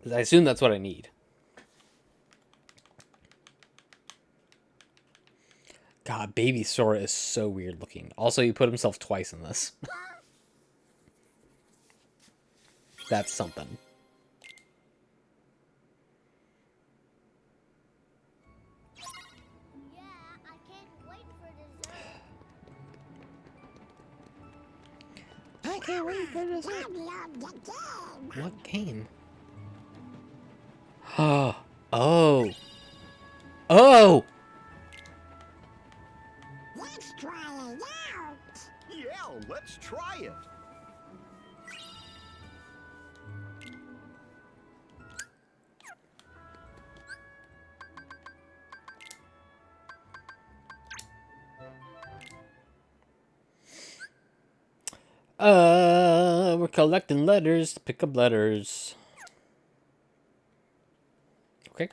I assume that's what I need. God, Baby Sora is so weird looking. Also, he put himself twice in this. That's something. Yeah, I can't wait for dessert. can't wait for this. What game? Oh. Oh. Oh! Let's try it out. Yeah, let's try it. We're collecting letters. Pick up letters. Okay.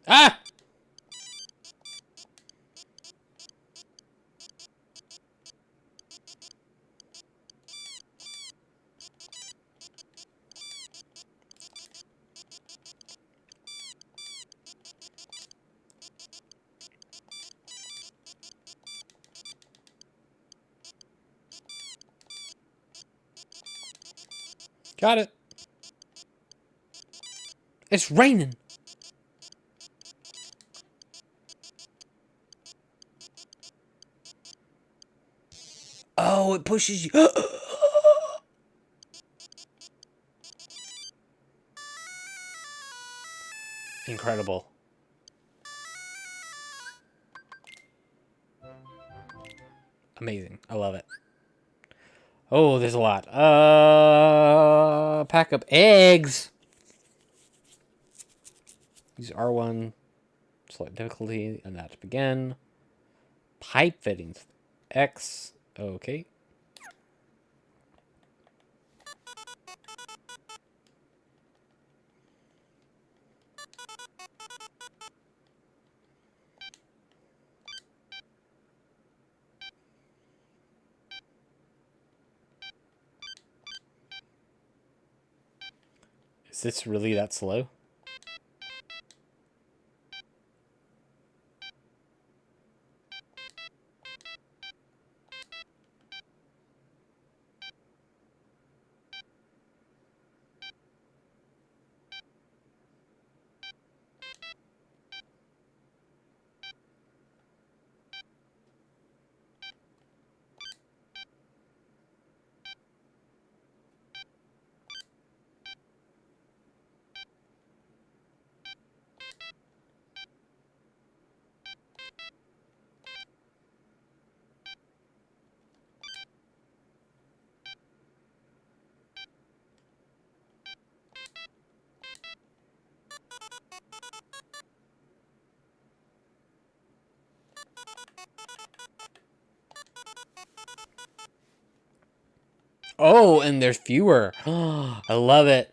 Ah! Got it. It's raining. Oh, it pushes you. Incredible. Amazing. I love it. Oh, there's a lot. Pack up eggs. Use R1. Select difficulty and that to begin. Pipe fittings. X. Okay. Is this really that slow? Oh, and there's fewer. I love it.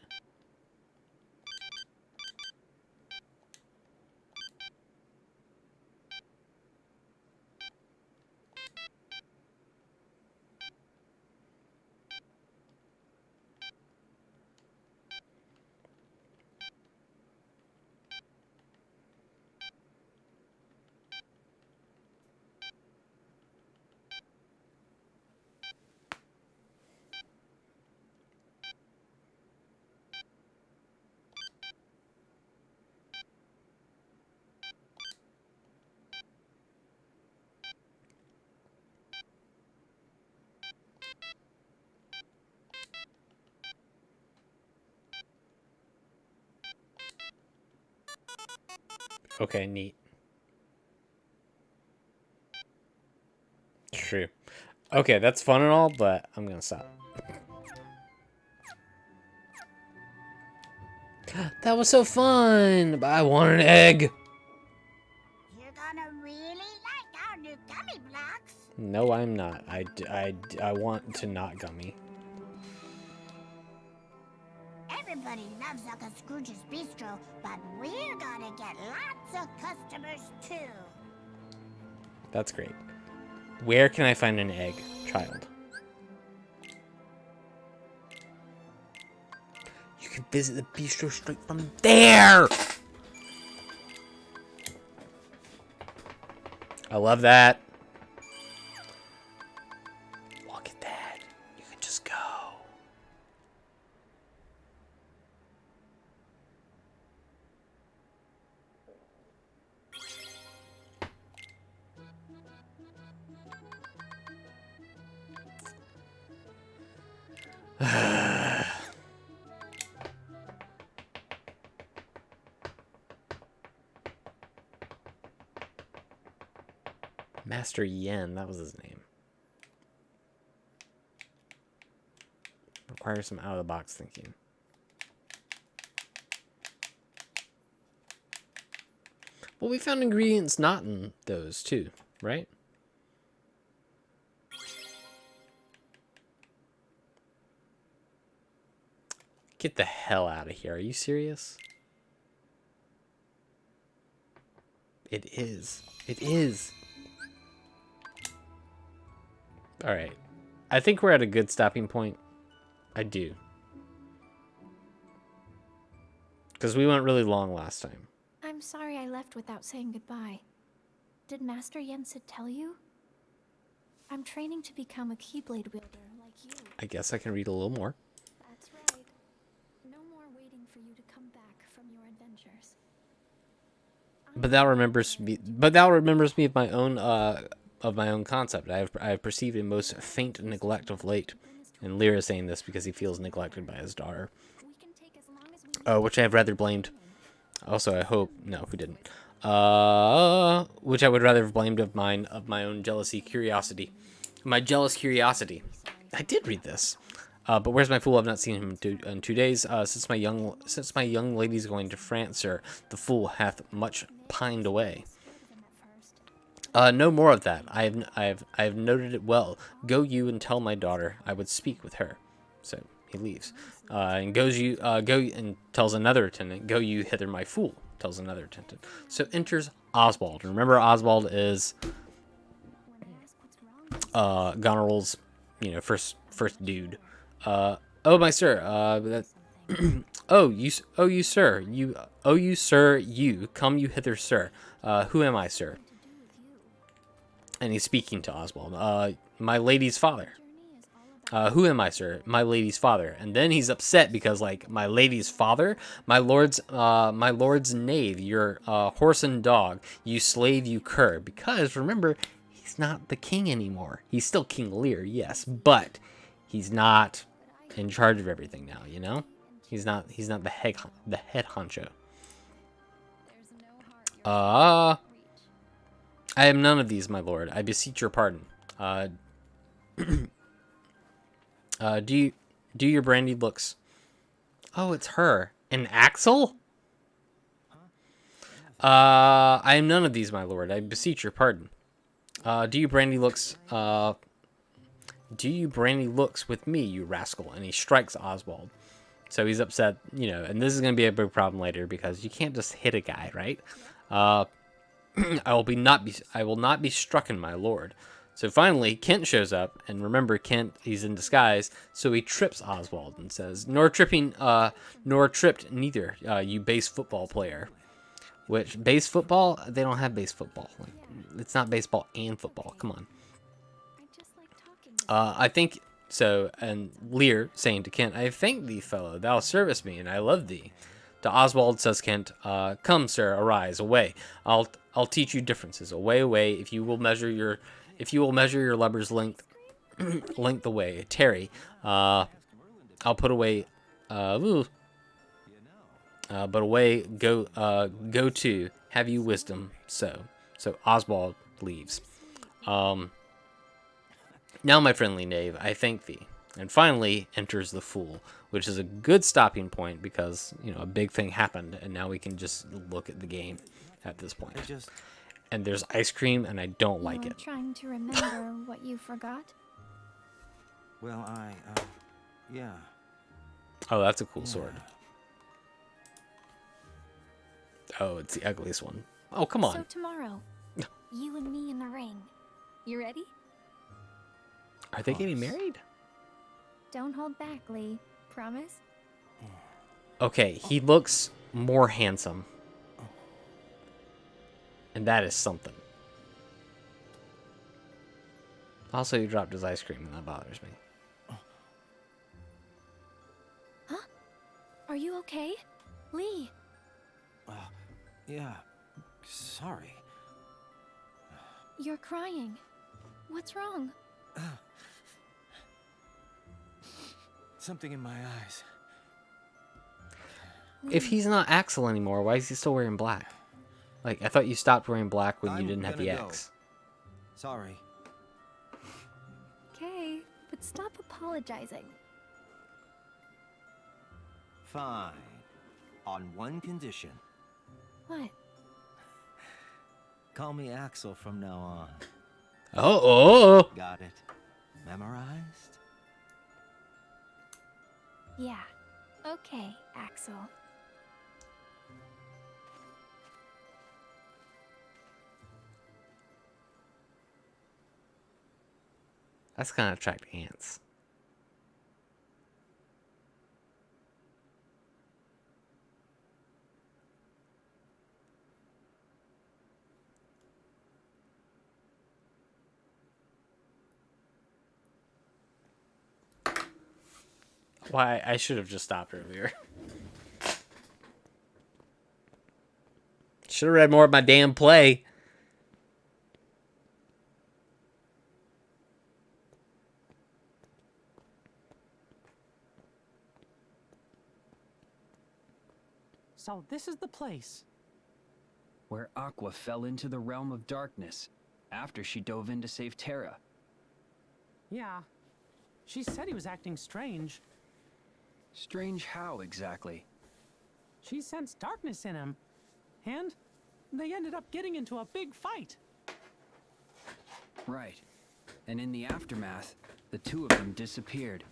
Okay, neat. True. Okay, that's fun and all, but I'm gonna stop. That was so fun, but I want an egg. You're gonna really like our new gummy blocks. No, I'm not. I want to not gummy. Everybody loves Uncle Scrooge's Bistro, but we're gonna get lots of customers too. That's great. Where can I find an egg, child? You can visit the bistro straight from there! I love that. Look at that. You can just go. Master Yen, that was his name. Requires some out-of-the-box thinking. Well, we found ingredients not in those, too, right? Get the hell out of here. Are you serious? It is. It is. All right. I think we're at a good stopping point. I do. Because we went really long last time. I'm sorry I left without saying goodbye. Did Master Yensid tell you? I'm training to become a Keyblade wielder like you. I guess I can read a little more. That's right. No more waiting for you to come back from your adventures. But that remembers me. But that remembers me of my own concept. I have perceived a most faint neglect of late, and Lear is saying this because he feels neglected by his daughter. Which I have rather blamed. Also, I hope no, we didn't. Which I would rather have blamed of my own curiosity, my jealous curiosity. I did read this. But where's my fool? I've not seen him in 2 days. Since my young lady's going to France, sir, the fool hath much pined away. No more of that. I have noted it well. Go you and tell my daughter I would speak with her. So he leaves, and go and tells another attendant. Go you hither, my fool. Tells another attendant. So enters Oswald. Remember, Oswald is Goneril's, first dude. Oh my sir. Oh you sir. You come you hither, sir. Who am I, sir? And he's speaking to Oswald. My lady's father. Who am I, sir? My lady's father. And then he's upset because, like, my lady's father, my lord's knave, your horse and dog, you slave, you cur. Because remember, he's not the king anymore. He's still King Lear, yes, but he's not in charge of everything now. He's not the head honcho. I am none of these, my lord. I beseech your pardon. Do your brandy looks? Oh, it's her. An Axel? I am none of these, my lord. I beseech your pardon. Do you brandy looks? Do you brandy looks with me, you rascal? And he strikes Oswald. So he's upset, and this is going to be a big problem later because you can't just hit a guy, right? I will not be strucken, my lord. So finally, Kent shows up, and remember, Kent, he's in disguise, so he trips Oswald and says, nor tripped neither, you base football player. Which, base football? They don't have base football. Like, it's not baseball and football. Come on. I think, so, and Lear saying to Kent, I thank thee, fellow, thou servest me, and I love thee. To Oswald says Kent, come, sir, arise, away. I'll teach you differences. Away, away, if you will measure your lover's length away. Tarry, I'll put away, but away, go to, have you wisdom, so Oswald leaves. Now, my friendly knave, I thank thee. And finally enters the fool, which is a good stopping point because, a big thing happened, and now we can just look at the game at this point. And there's ice cream, and I don't like it. Trying to remember what you forgot? Well, yeah. Oh, that's a cool sword. Oh, it's the ugliest one. Oh, come So on. tomorrow, you and me in the ring. You ready? Are they getting married? Don't hold back, Lee. Promise? Okay, he looks more handsome. And that is something. Also, he dropped his ice cream, and that bothers me. Huh? Are you okay? Lee? Yeah. Sorry. You're crying. What's wrong? Something in my eyes. If he's not Axel anymore, why is he still wearing black? Like, I thought you stopped wearing black when you didn't have the X. Sorry. Okay, but stop apologizing. Fine. On one condition. What? Call me Axel from now on. Oh. Got it. Memorized? Yeah. Okay, Axel. That's gonna attract ants. Why, I should have just stopped earlier. Should have read more of my damn play. So this is the place. Where Aqua fell into the realm of darkness after she dove in to save Terra. Yeah. She said he was acting strange. Strange how, exactly? She sensed darkness in him. And they ended up getting into a big fight. Right. And in the aftermath, the two of them disappeared.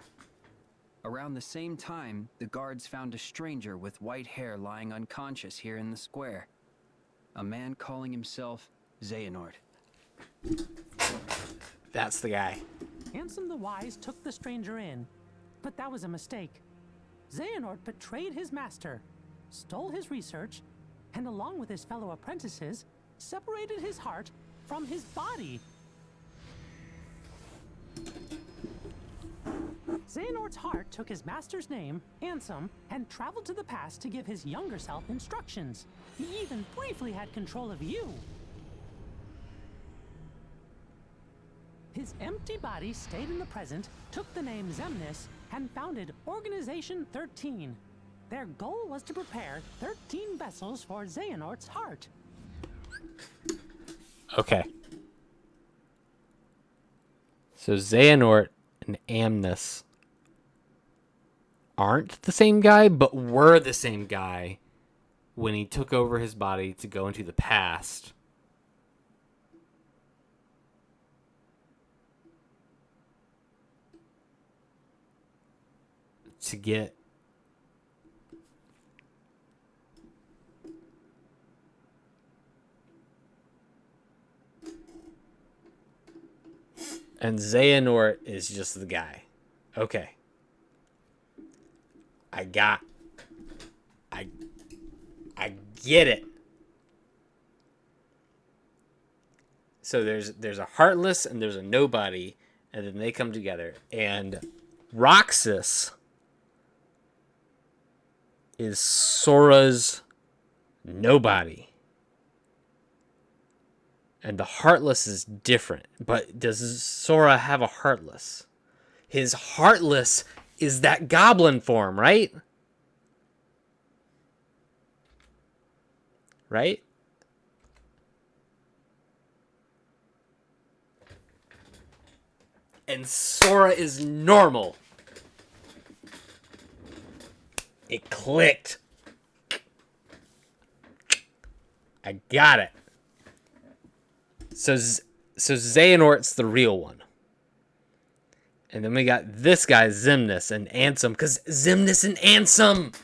Around the same time, the guards found a stranger with white hair lying unconscious here in the square. A man calling himself Xehanort. That's the guy. Ansem the Wise took the stranger in, but that was a mistake. Xehanort betrayed his master, stole his research, and along with his fellow apprentices, separated his heart from his body. Xehanort's heart took his master's name, Ansem, and traveled to the past to give his younger self instructions. He even briefly had control of you. His empty body stayed in the present, took the name Xemnas, and founded Organization 13. Their goal was to prepare 13 vessels for Xehanort's heart. Okay. So Xehanort and Amnes aren't the same guy, but were the same guy when he took over his body to go into the past. To get and Xehanort is just the guy. Okay. I get it. So there's a heartless and there's a nobody, and then they come together, and Roxas is Sora's nobody. And the Heartless is different. But does Sora have a Heartless? His Heartless is that goblin form, right? Right? And Sora is normal. It clicked. I got it. So Xehanort's the real one. And then we got this guy, Xemnas and Ansem, because Xemnas and Ansem!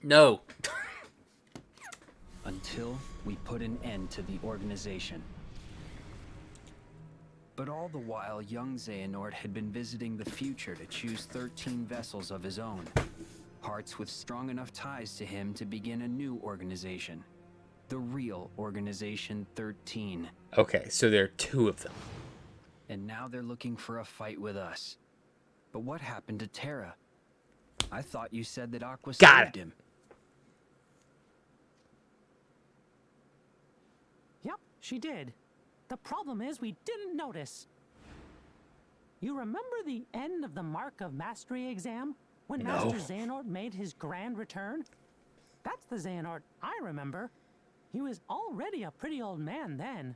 No. Until we put an end to the organization. But all the while, young Xehanort had been visiting the future to choose 13 vessels of his own. Hearts with strong enough ties to him to begin a new organization. The real Organization 13. Okay, so there are 2 of them. And now they're looking for a fight with us. But what happened to Terra? I thought you said that Aqua saved him. Yep, she did. The problem is we didn't notice. You remember the end of the Mark of Mastery exam? When Master Xehanort made his grand return? That's the Xehanort I remember. He was already a pretty old man then.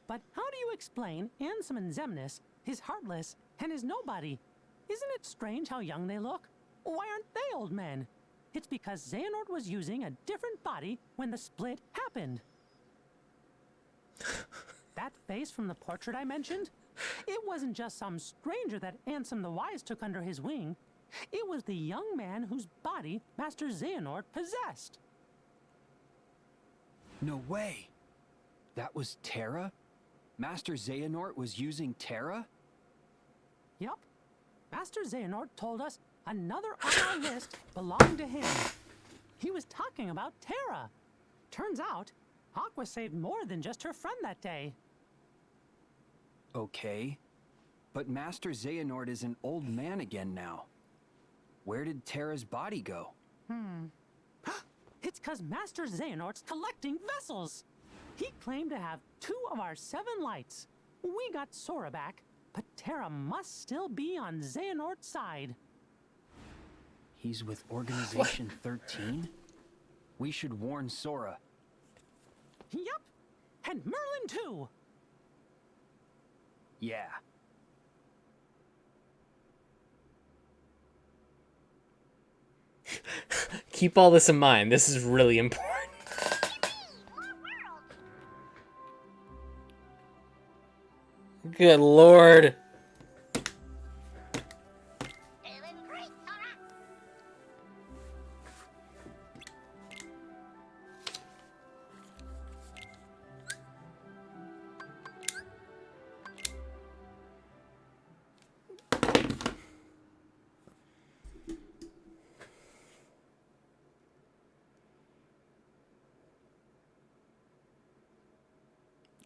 But how do you explain Ansem and Xemnas, his Heartless, and his Nobody? Isn't it strange how young they look? Why aren't they old men? It's because Xehanort was using a different body when the split happened. That face from the portrait I mentioned? It wasn't just some stranger that Ansem the Wise took under his wing. It was the young man whose body Master Xehanort possessed. No way. That was Terra? Master Xehanort was using Terra? Yup. Master Xehanort told us another on our list belonged to him. He was talking about Terra. Turns out, Aqua saved more than just her friend that day. Okay. But Master Xehanort is an old man again now. Where did Terra's body go? It's because Master Xehanort's collecting vessels. He claimed to have 2 of our 7 lights. We got Sora back, but Terra must still be on Xehanort's side. He's with Organization 13? We should warn Sora. Yup, and Merlin too. Yeah. Keep all this in mind. This is really important. Good lord.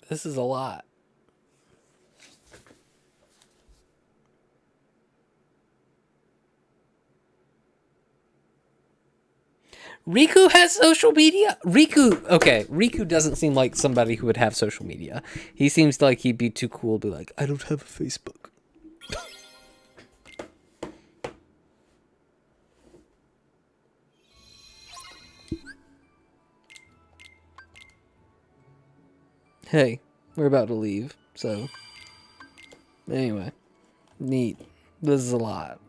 This is a lot. Riku has social media? Riku doesn't seem like somebody who would have social media. He seems like he'd be too cool to be like, I don't have a Facebook. Hey, we're about to leave, so anyway, neat. This is a lot.